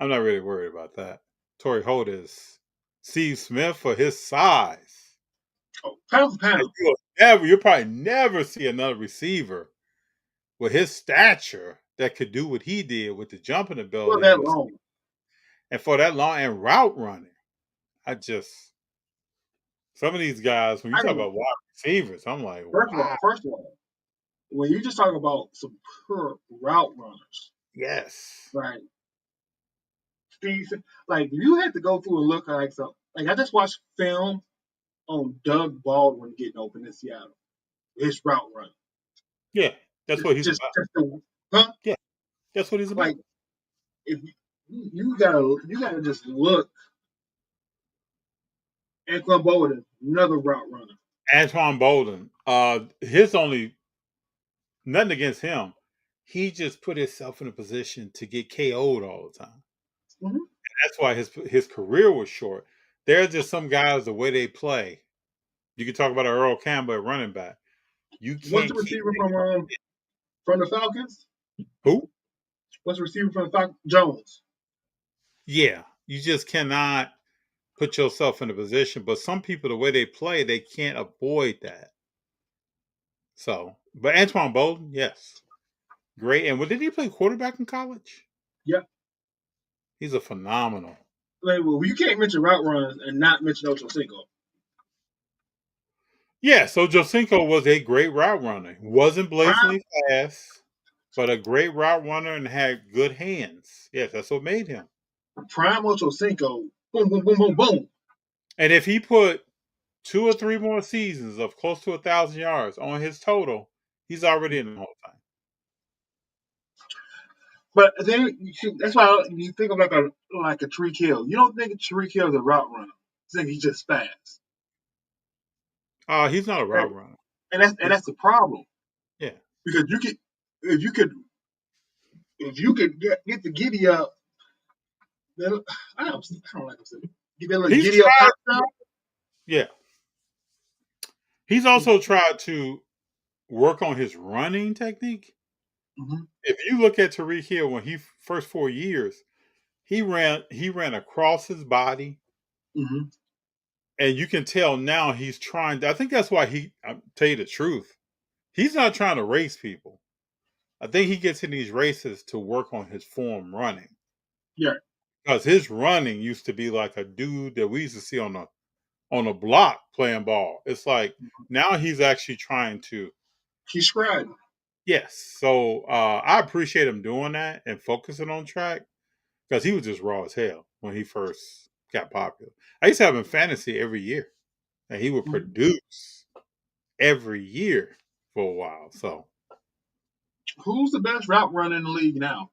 I'm not really worried about that. Torrey Holt is Steve Smith for his size. Pound for pound. You'll probably never see another receiver with his stature that could do what he did with the jumping ability. For that long. And for that long and route running. Some of these guys, when you talk about wide receivers, I'm like, First of all, when you just talk about superb route runners. Yes. Right. Steve, like you had to go through and look like something. Like I just watched film on Doug Baldwin getting open in Seattle. His route run. Yeah, that's what he's about. Yeah, that's what he's about. Like if you gotta just look. Antoine Bolden, another route runner. Antoine Bolden, his only nothing against him. He just put himself in a position to get KO'd all the time. Mm-hmm. And that's why his career was short. There's just some guys, the way they play. You can talk about Earl Campbell at running back. You can't. What's the receiver from the Falcons? Who? What's the receiver from the Falcons? Jones. Yeah, you just cannot put yourself in a position. But some people, the way they play, they can't avoid that. So, but Antoine Bolden, yes. Great. And did he play quarterback in college? Yeah. He's a phenomenal. Like, well, you can't mention route runs and not mention Ocho Cinco. Yeah, so Josinko was a great route runner. Wasn't blazingly fast, but a great route runner and had good hands. Yes, that's what made him. Prime Ocho Cinco, boom, boom, boom, boom, boom. And if he put 2 or 3 more seasons of close to 1,000 yards on his total, he's already in the Hall of Fame. But then that's why you think of like a Tyreek Hill. You don't think Tyreek Hill is a route runner. You think he's just fast. He's not a route runner. And that's the problem. Yeah. Because if you could get the giddy up, then I don't like him. Get that little giddy up. Yeah. He's also tried to work on his running technique. Mm-hmm. If you look at Tyreek Hill when he first 4 years, he ran across his body. Mm-hmm. And you can tell now he's trying. I think that's why I'll tell you the truth. He's not trying to race people. I think he gets in these races to work on his form running. Yeah. Because his running used to be like a dude that we used to see on a block playing ball. It's like now he's actually trying to. He's scribing. Yes. So I appreciate him doing that and focusing on track because he was just raw as hell when he first got popular. I used to have him fantasy every year. And he would produce every year for a while. So, who's the best route runner in the league now?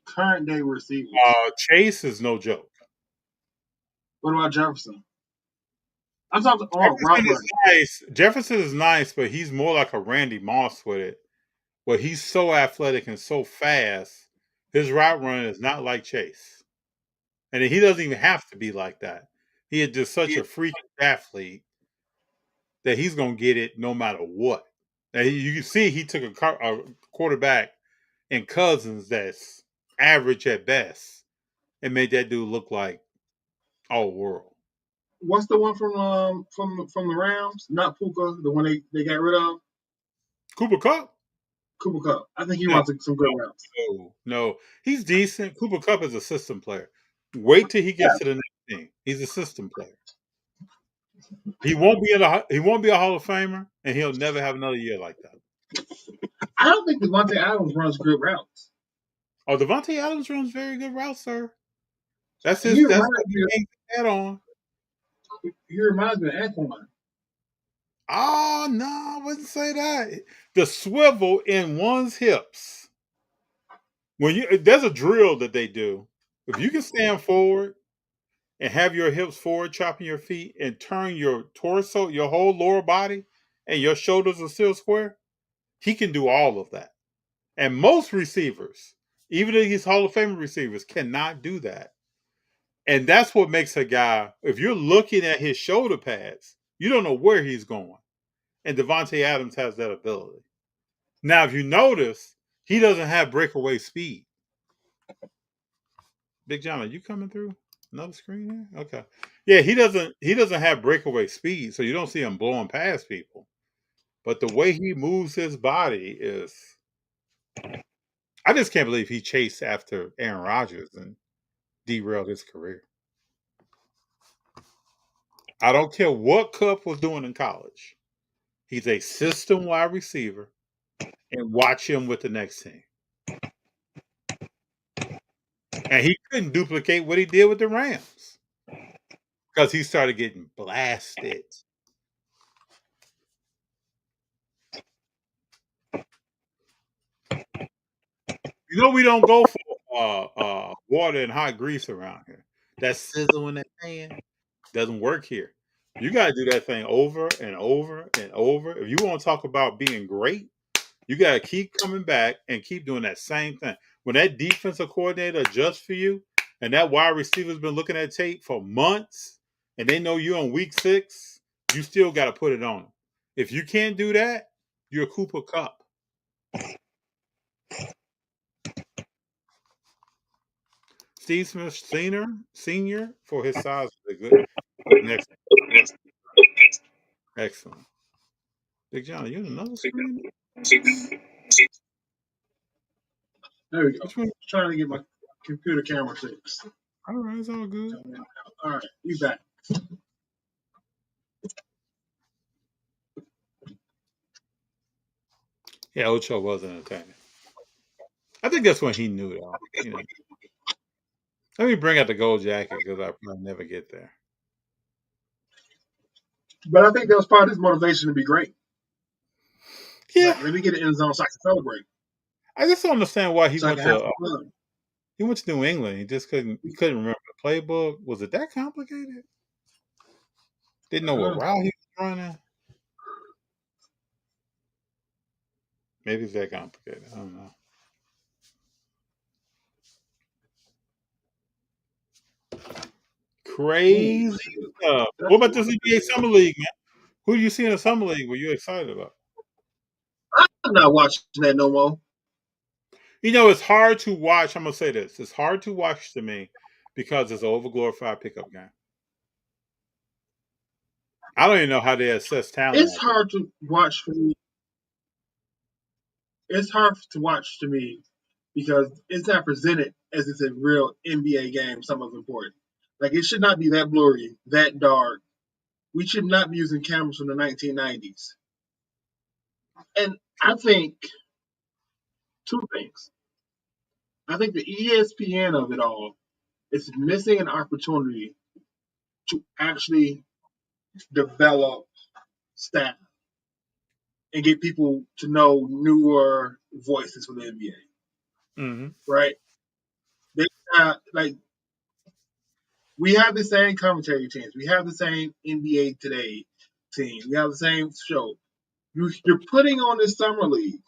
Current day receivers. Chase is no joke. What about Jefferson? I'm talking route Jefferson is running. nice. Jefferson is nice, but he's more like a Randy Moss with it, where he's so athletic and so fast. His route running is not like Chase, and he doesn't even have to be like that. He is just such a freak athlete that he's gonna get it no matter what. And you can see he took a quarterback in Cousins that's average at best and made that dude look like all world. What's the one from the Rams? Not Puka, the one they got rid of. Cooper Cup? Cooper Cup. I think he No, runs some good routes. no. He's decent. Cooper Cup is a system player. Wait till he gets to the next team. He's a system player. He won't be a Hall of Famer, and he'll never have another year like that. I don't think Devontae Adams runs good routes. Oh, Devontae Adams runs very good routes, sir. That's He what reminds he me. hangs his hat on. He reminds me of Antoine. Oh no, I wouldn't say that. The swivel in one's hips. There's a drill that they do. If you can stand forward and have your hips forward, chopping your feet, and turn your torso, your whole lower body, and your shoulders are still square, he can do all of that. And most receivers, even these Hall of Fame receivers, cannot do that. And that's what makes a guy, if you're looking at his shoulder pads, you don't know where he's going. And Devontae Adams has that ability. Now, if you notice, he doesn't have breakaway speed. Big John, are you coming through? Another screen here? Okay. Yeah, he doesn't have breakaway speed, so you don't see him blowing past people. But the way he moves his body is I just can't believe he chased after Aaron Rodgers and derailed his career. I don't care what Cup was doing in college. He's a system wide receiver, and watch him with the next team. And he couldn't duplicate what he did with the Rams because he started getting blasted. You know we don't go for water and hot grease around here. That sizzle in that pan doesn't work here. You got to do that thing over and over and over. If you want to talk about being great, you got to keep coming back and keep doing that same thing. When that defensive coordinator adjusts for you, and that wide receiver's been looking at tape for months, and they know you're on week 6, you still got to put it on them. If you can't do that, you're a Cooper Cup. Steve Smith Senior for his size is a good. Next, excellent. Big John, are you in another screen? There we go. Which one? Trying to get my computer camera fixed. All right, it's all good. All right, you back. Yeah, Ocho was entertaining. I think that's when he knew, though. Let me bring out the gold jacket because I probably never get there. But I think that was part of his motivation to be great. Yeah, Like, let me get it in the zone so I can celebrate. I just don't understand why he So I went can have to some fun. he went to New England. He just couldn't remember the playbook. Was it that complicated? Didn't know what route he was running. Maybe it's that complicated. I don't know. Crazy stuff. What about this NBA Summer League, man? Who do you see in the Summer League? Were you excited about? I'm not watching that no more. It's hard to watch. I'm gonna say this: it's hard to watch to me because it's an overglorified pickup game. I don't even know how they assess talent. It's hard to watch for me. It's hard to watch to me because it's not presented as it's a real NBA game. Some of important. Like it should not be that blurry, that dark. We should not be using cameras from the 1990s. And I think two things. I think the ESPN of it all is missing an opportunity to actually develop staff and get people to know newer voices for the NBA. Mm-hmm. Right? They like We have the same commentary teams. We have the same NBA Today team. We have the same show. You're putting on this summer league.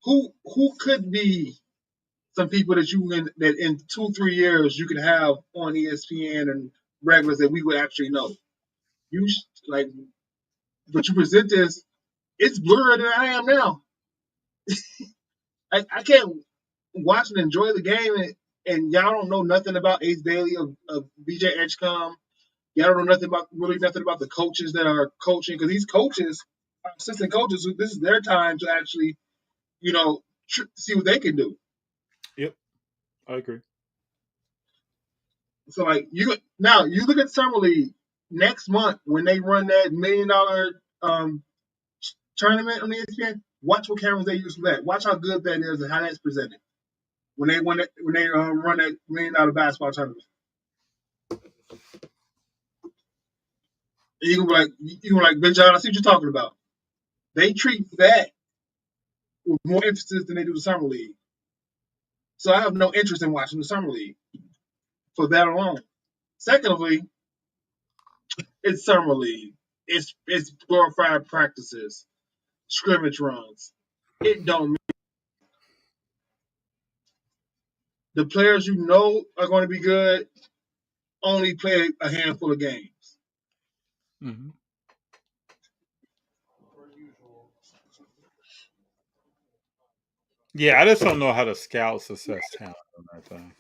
Who could be some people that that in 2-3 years you could have on ESPN and regulars that we would actually know. You like, but you present this. It's blurrier than I am now. I can't watch and enjoy the game, and y'all don't know nothing about Ace Bailey of BJ Edgecombe. Y'all don't know nothing about the coaches that are coaching, because these coaches, assistant coaches, this is their time to actually, see what they can do. Yep, I agree. So like you look at Summer League next month when they run that $1 million tournament on ESPN. Watch what cameras they use for that. Watch how good that is and how that's presented when they run that $1 million basketball tournament. And you can be like, Big Jon, I see what you're talking about. They treat that with more emphasis than they do the Summer League. So I have no interest in watching the Summer League for that alone. Secondly, it's Summer League. It's glorified practices, scrimmage runs. It don't mean the players you know are going to be good only play a handful of games. Mm-hmm. Yeah, I just don't know how to scout success talent on that thing.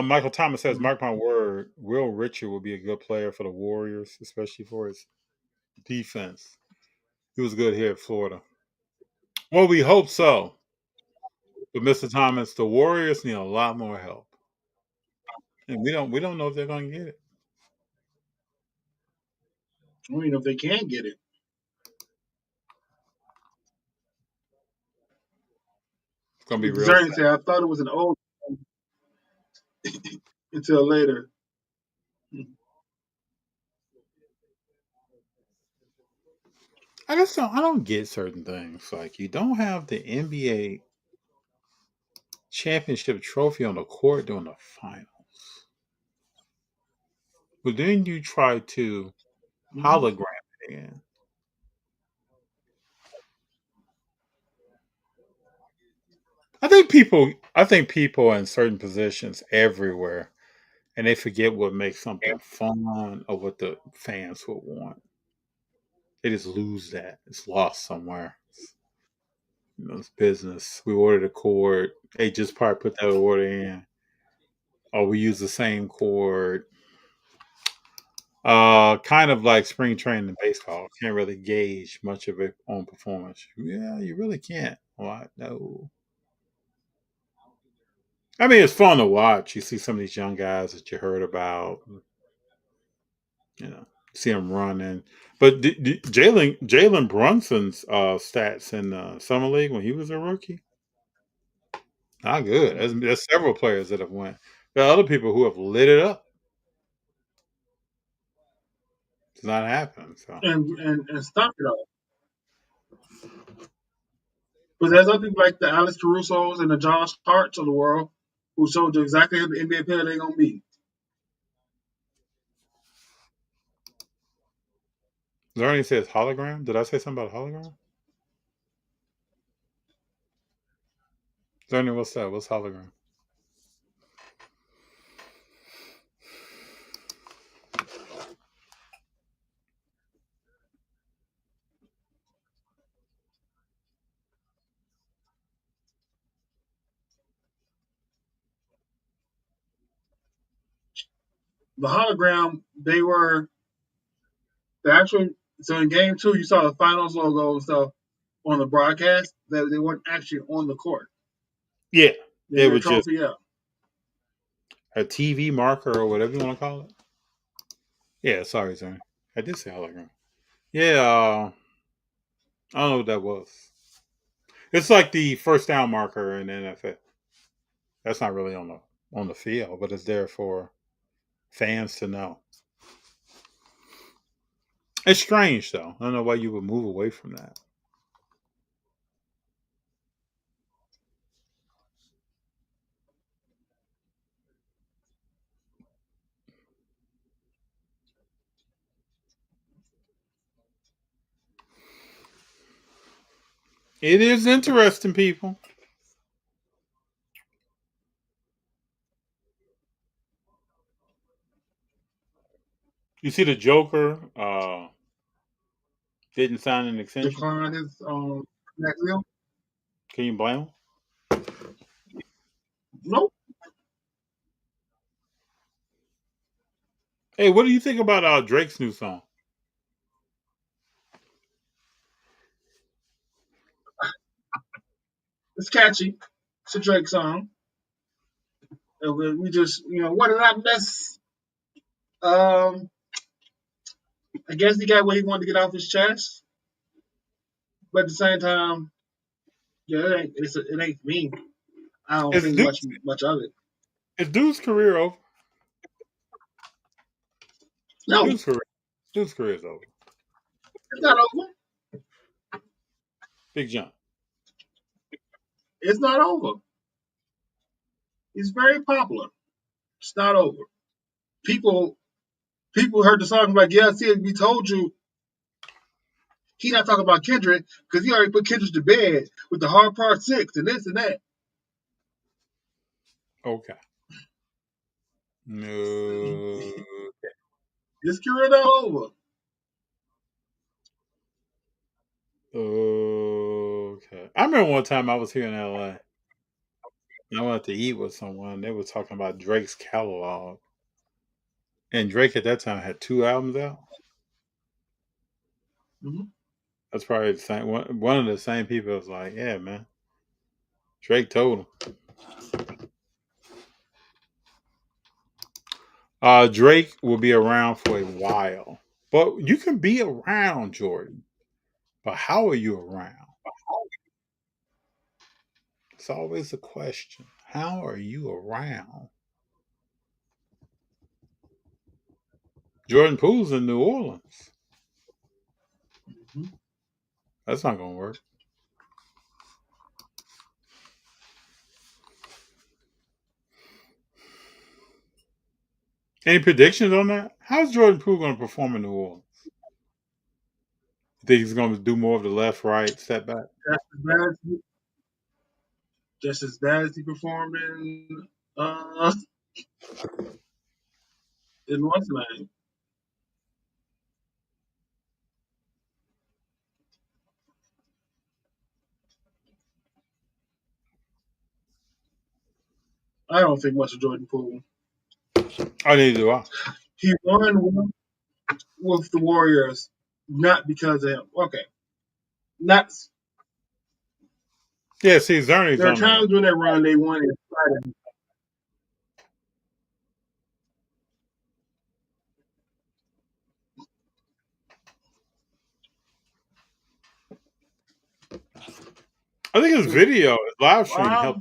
Michael Thomas says, "Mark my word, Will Richard will be a good player for the Warriors, especially for his defense. He was good here at Florida." Well, we hope so. But Mr. Thomas, the Warriors need a lot more help, and we don't know if they're going to get it. I don't even know if they can get it. It's going to be real Zerny sad. said, I thought it was an old until later. I don't get certain things. Like, you don't have the NBA championship trophy on the court during the finals, but then you try to hologram it in. I think people in certain positions everywhere, and they forget what makes something fun or what the fans would want. They just lose that. It's lost somewhere. It's business. We ordered a cord. They just probably put that order in. Or we use the same cord. Kind of like spring training in baseball. Can't really gauge much of it on performance. Yeah, you really can't. What? No. I mean, it's fun to watch. You see some of these young guys that you heard about. See them running. But Jalen Brunson's stats in summer league when he was a rookie, not good. There's several players that have went. There are other people who have lit it up. It's not happening. So And stop it all. But there's other people like the Alex Caruso's and the Josh Harts of the world who showed you exactly who the NBA player they're gonna be. Zerny says hologram. Did I say something about hologram? Zerny, what's that? What's hologram? The hologram, they were the actual. So in game 2, you saw the finals logo and stuff on the broadcast. That they weren't actually on the court. Yeah, They it were a was just trophy out. a TV marker or whatever you want to call it. Yeah, sorry, Zerny. I did say hologram. Yeah, I don't know what that was. It's like the first down marker in the NFL. That's not really on the field, but it's there for fans to know. It's strange though. I don't know why you would move away from that. It is interesting, people. You see, the Joker didn't sign an extension. Decline his next deal. Can you blame him? Nope. Hey, what do you think about Drake's new song? It's catchy. It's a Drake song. We just, what did I miss? I guess he got what he wanted to get off his chest, but at the same time, yeah, it ain't me. I don't Is think dude's, much of it. is dude's career over? No, Dude's career is over. it's not over. Big Jon. It's not over. He's very popular. It's not over. People heard the song like, yeah, see, we told you. He not talking about Kendrick because he already put Kendrick to bed with the hard part 6 and this and that. Okay. No. His career not over. Okay. I remember one time I was here in LA. And I went to eat with someone. They were talking about Drake's catalog. And Drake at that time had 2 albums out. Mm-hmm. That's probably the same one of the same people was like, yeah, man. Drake told him. Drake will be around for a while. But you can be around, Jordan. But how are you around? It's always a question. How are you around? Jordan Poole's in New Orleans. Mm-hmm. That's not going to work. Any predictions on that? How's Jordan Poole going to perform in New Orleans? You think he's going to do more of the left, right, step back? Just as bad as he performed in what's name. I don't think much of Jordan Poole. I need to do. He won with the Warriors, not because of him. Okay, not. Yeah, see, Zerny's There are on there. times when they run, they won in spite of him. I think his video, his live stream Um,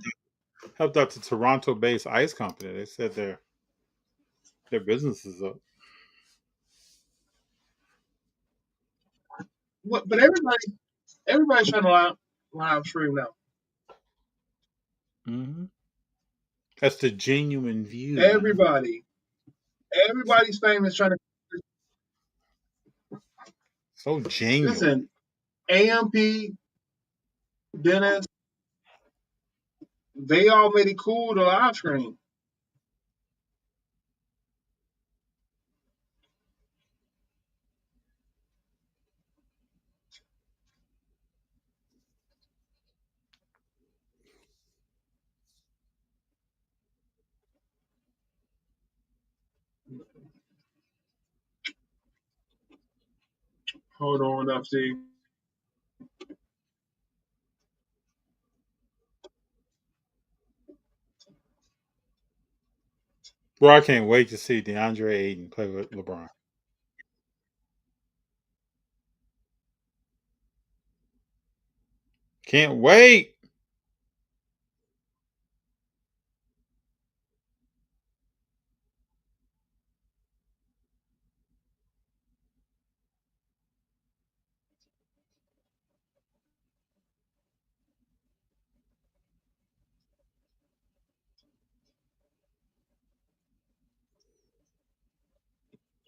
helped out the Toronto-based ice company. They said their business is up. but everybody's trying to live stream now. Mm-hmm. That's the genuine view. Everybody's famous trying to. So genuine. Listen, AMP, Dennis, they all made it cool to live stream. Hold on up, Steve. Bro, I can't wait to see DeAndre Ayton play with LeBron. Can't wait.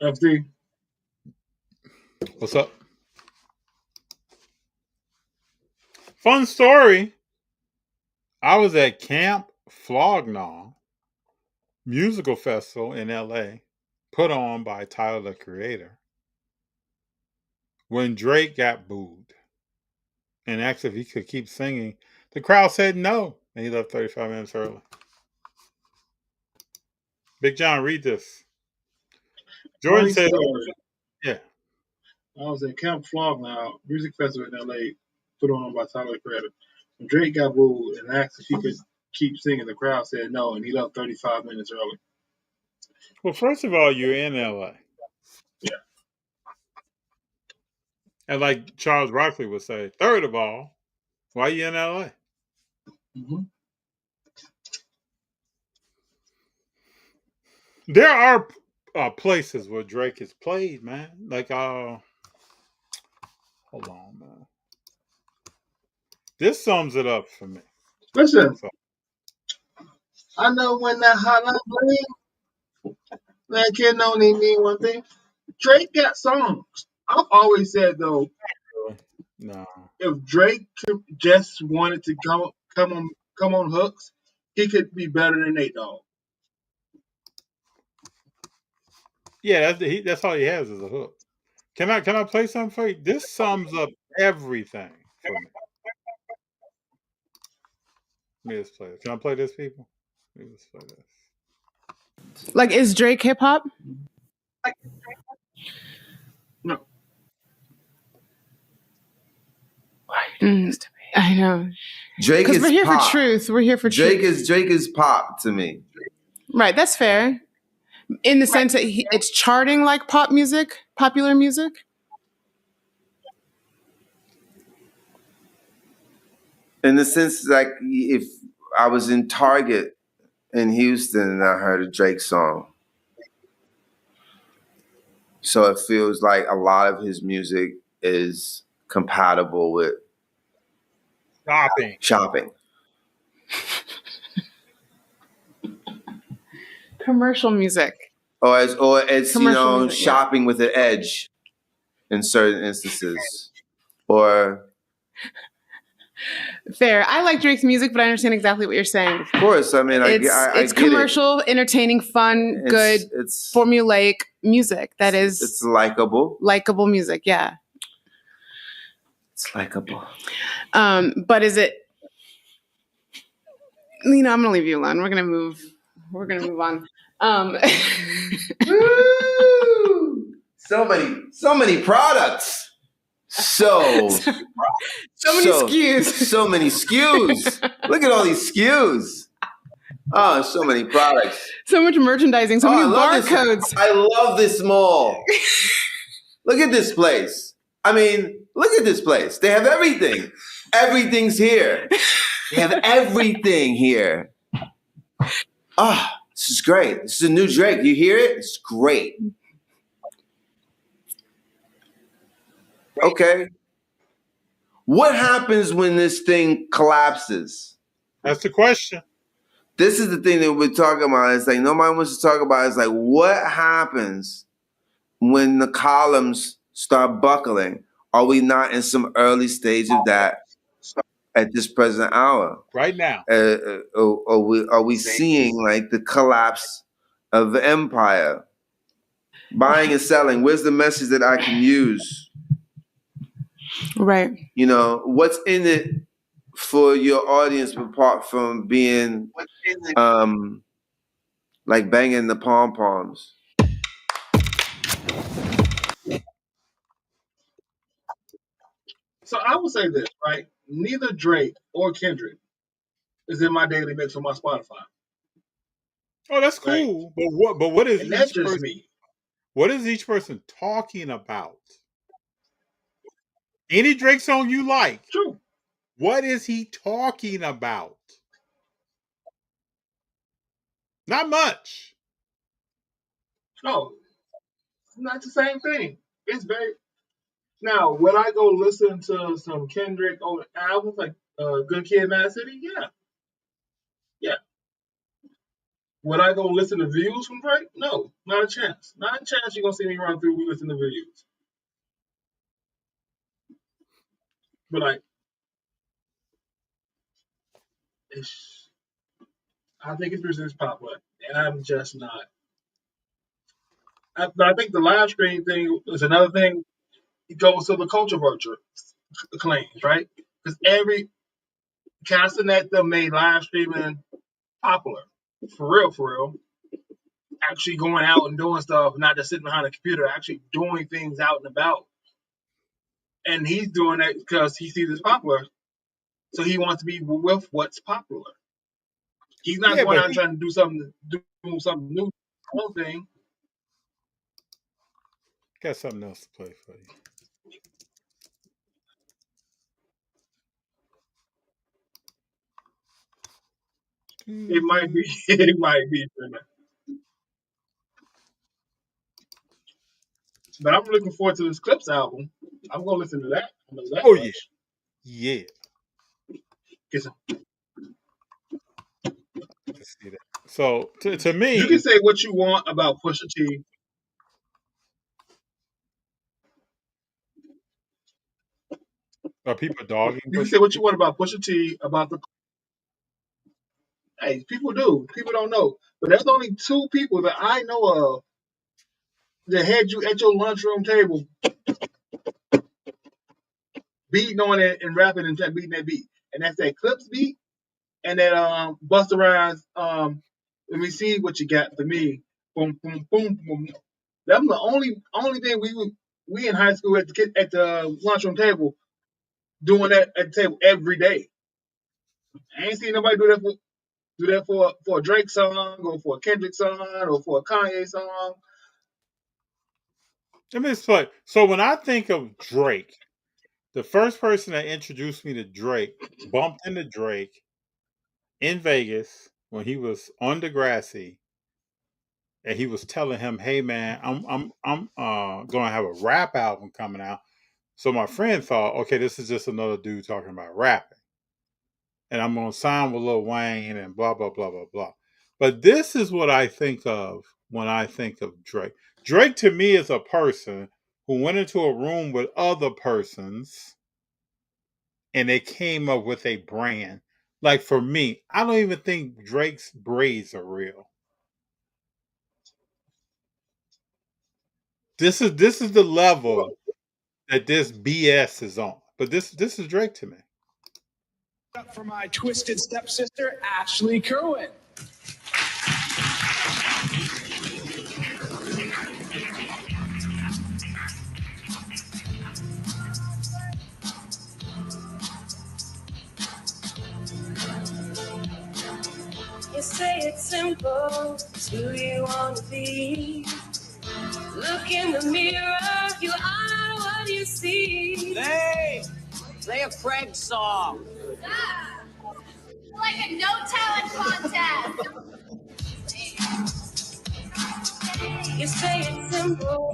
FD. What's up? Fun story. I was at Camp Flognaw Musical Festival in LA, put on by Tyler the Creator, when Drake got booed and asked if he could keep singing. The crowd said no, and he left 35 minutes early. Big Jon, read this. Jordan Funny said, story. yeah. I was at Camp Flognaw Music Festival in LA, put on by Tyler the Creator. When Drake got booed and asked if he could keep singing, the crowd said no, and he left 35 minutes early. Well, first of all, you're in LA. Yeah. And like Charles Barkley would say, third of all, why are you in LA? Mm-hmm. There are places where Drake has played, man. Like, hold on, man. This sums it up for me. Listen, So, I know when that hotline bling, that kid only need one thing. Drake got songs. I've always said though, no. if Drake just wanted to come on hooks, he could be better than Nate Dogg. Yeah, that's all he has is a hook. Can I play something for you? This sums up everything for me. Let me just play it. Can I play this, people? Let me just play this. Like, is Drake hip hop? No. I know. Drake Because is we're here pop. for truth. We're here for Drake truth. Drake is pop to me. Right, that's fair. In the sense that it's charting like pop music, popular music. In the sense, like, if I was in Target in Houston and I heard a Drake song, so it feels like a lot of his music is compatible with shopping. Commercial music. Or it's Commercial music, shopping with an edge in certain instances. Or fair. I like Drake's music, but I understand exactly what you're saying. of course, I mean, it's commercial, entertaining, fun, good, it's formulaic music. It's likable. Likable music, yeah. It's likable. But is it? I'm gonna leave you alone. We're gonna move on. So many products. So many SKUs. So many SKUs. Look at all these SKUs. Oh, so many products. So much merchandising. So many barcodes. I love this mall. Look at this place. I mean, look at this place. They have everything. Everything's here. They have everything here. This is great. This is a new Drake. You hear it? It's great. Okay. What happens when this thing collapses? That's the question. This is the thing that we're talking about. It's like nobody wants to talk about. It's like, what happens when the columns start buckling? Are we not in some early stage of that at this present hour? Right now. Are we seeing like the collapse of the empire? Buying and selling. Where's the message that I can use? Right. What's in it for your audience apart from being like banging the pom-poms? So I would say this, right? Neither Drake or Kendrick is in my daily mix on my Spotify. Oh, that's cool. Right? But what is and that's just me? What is each person talking about? Any Drake song you like. True. What is he talking about? Not much. No, it's not the same thing. It's very. Now, when I go listen to some Kendrick old albums like Good Kid, Mad City, yeah. Would I go listen to Views from Drake? No, not a chance. Not a chance you're going to see me run through we listen to Views. But I think it's popular. And I'm just not. But I think the live stream thing is another thing. It goes to the culture vulture claims, right? Because every castanet that made live streaming popular, for real, actually going out and doing stuff, not just sitting behind a computer, actually doing things out and about. And he's doing that because he sees it's popular, so he wants to be with what's popular. He's not going but out and trying to do something new, whole thing. got something else to play for you. It might be, it might be. But I'm looking forward to this Clips album. I'm gonna listen to that. I know that Oh much. yeah. Get some- Let's see that. So to me, You can say what you want about Pusha T. are people dogging You can Pusha say what T? you want about Pusha T. About the hey, people do. People don't know, but there's only two people that I know of that had you at your lunchroom table beating on it and rapping and beating that beat, and that's that Clips beat and that Busta Rhymes let me see what you got for me. Boom, boom, boom, boom. That's the only thing we in high school at the lunchroom table doing that at the table every day. I ain't seen nobody do that for a Drake song or for a Kendrick song or for a Kanye song. Let me explain. So when I think of Drake, the first person that introduced me to Drake, bumped into Drake in Vegas when he was on Degrassi, and he was telling him, "Hey man, I'm gonna have a rap album coming out." So my friend thought, okay, this is just another dude talking about rapping, and I'm gonna sign with Lil Wayne and blah blah blah blah blah. But this is what I think of when I think of Drake. Drake to me is a person who went into a room with other persons and they came up with a brand. Like for me, I don't even think Drake's braids are real. This is the level that this BS is on. But this is Drake to me. Up for my twisted stepsister, Ashley Kerwin. You say it's simple, it's who you want to be. Look in the mirror, you are what you see. Hey, play a Craig song. Ah, like a no talent contest. You say it's simple,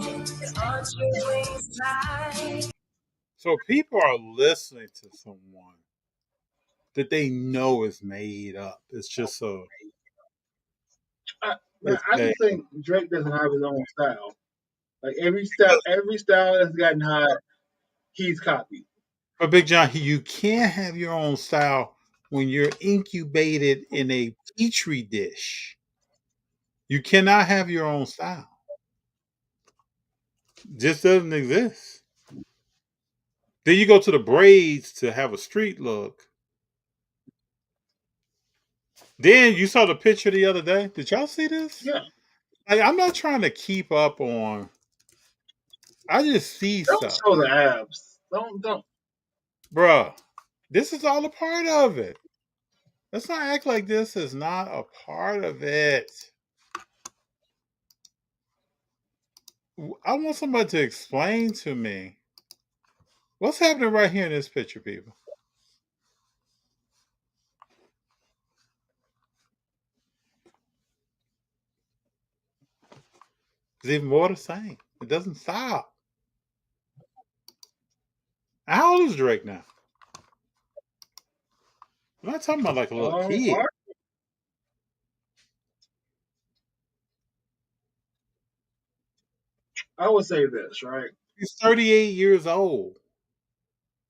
aren't you inside? So people are listening to someone that they know is made up. It's just a it's I a just think Drake doesn't have his own style. Like every style that's gotten hot, he's copied. but Big John, you can't have your own style when you're incubated in a petri dish. You cannot have your own style. Just doesn't exist. Then you go to the braids to have a street look. Then you saw the picture the other day. Did y'all see this? Yeah, Like, I'm not trying to keep up on. I just see don't stuff, show the abs. Don't. bruh. This is all a part of it. Let's not act like this is not a part of it. I want somebody to explain to me what's happening right here in this picture, people. It's even more the same. It doesn't stop. How old is Drake now? I'm not talking about like a little kid. I would say this, right? He's 38 years old.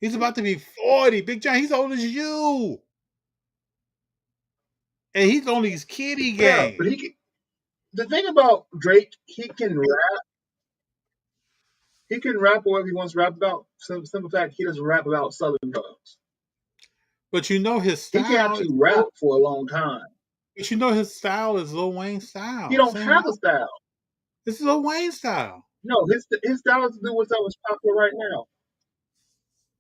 He's about to be 40. Big John, he's old as you. and he's on these kiddie Yeah, games. but he can, the thing about Drake, he can rap. He can rap whatever he wants to rap about. Simple fact, he doesn't rap about Southern drugs. But you know his He can style. actually rap for a long time. But you know his style is Lil Wayne's style. He don't Same. have a style. This is Lil Wayne's style. No, his style is to do what's popular right now.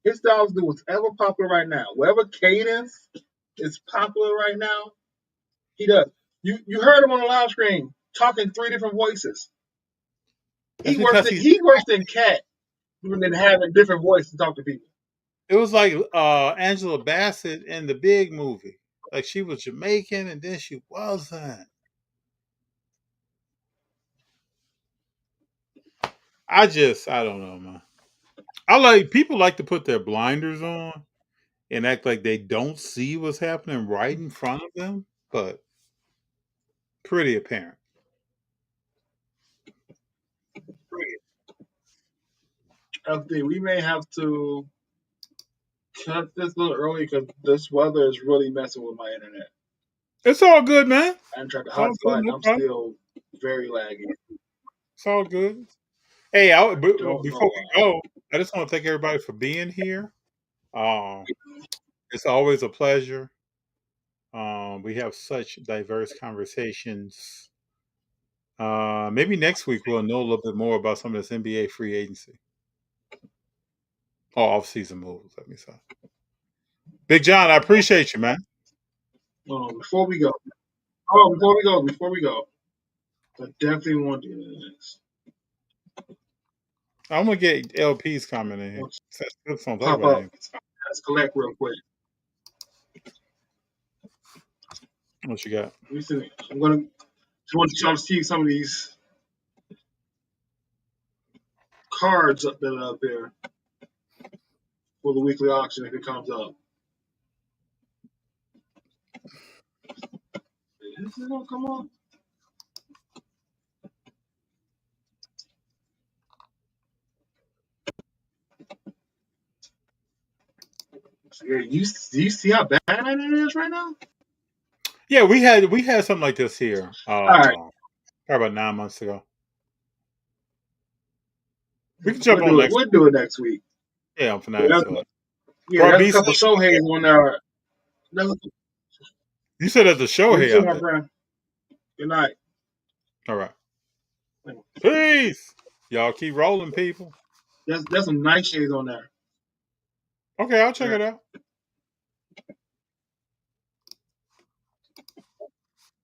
His style is to do whatever popular right now. Whatever cadence is popular right now, he does. You heard him on the live stream talking 3 different voices. That's because He works than Cat than having different voices to talk to people. it was like Angela Bassett in the Big movie. Like she was Jamaican and then she wasn't. I don't know, man. People like to put their blinders on and act like they don't see what's happening right in front of them, but pretty apparent. FD, we may have to cut this a little early because this weather is really messing with my internet. It's all good, man. I tried to It's all good, hotspot. no I'm problem. still very laggy. It's all good. Hey, Don't before know we go, I just want to thank everybody for being here. It's always a pleasure. We have such diverse conversations. Maybe next week we'll know a little bit more about some of this NBA free agency or off-season moves. Let me say, Big Jon, I appreciate you, man. Before we go, I definitely want to do this. I'm gonna get LP's comment in here. Let's don't talk Pop about up. anything. Let's collect real quick. What you got? Let me see. I'm gonna just want y'all to see some of these cards that are up there for the weekly auction if it comes up. Is it gonna come on? Yeah, you see how bad it is right now? Yeah, we had something like this here. All right, Probably about 9 months ago. We can jump we'll on do it. next. We'll do it next week. Yeah, I'm finna so. Yeah, Bro, there's a B couple said- Shoheis on there. You said there's a show You here too, out my there. friend. Good night. All right. Peace. Y'all keep rolling, people. There's some nice shades on there. Okay, I'll check Yeah. it out.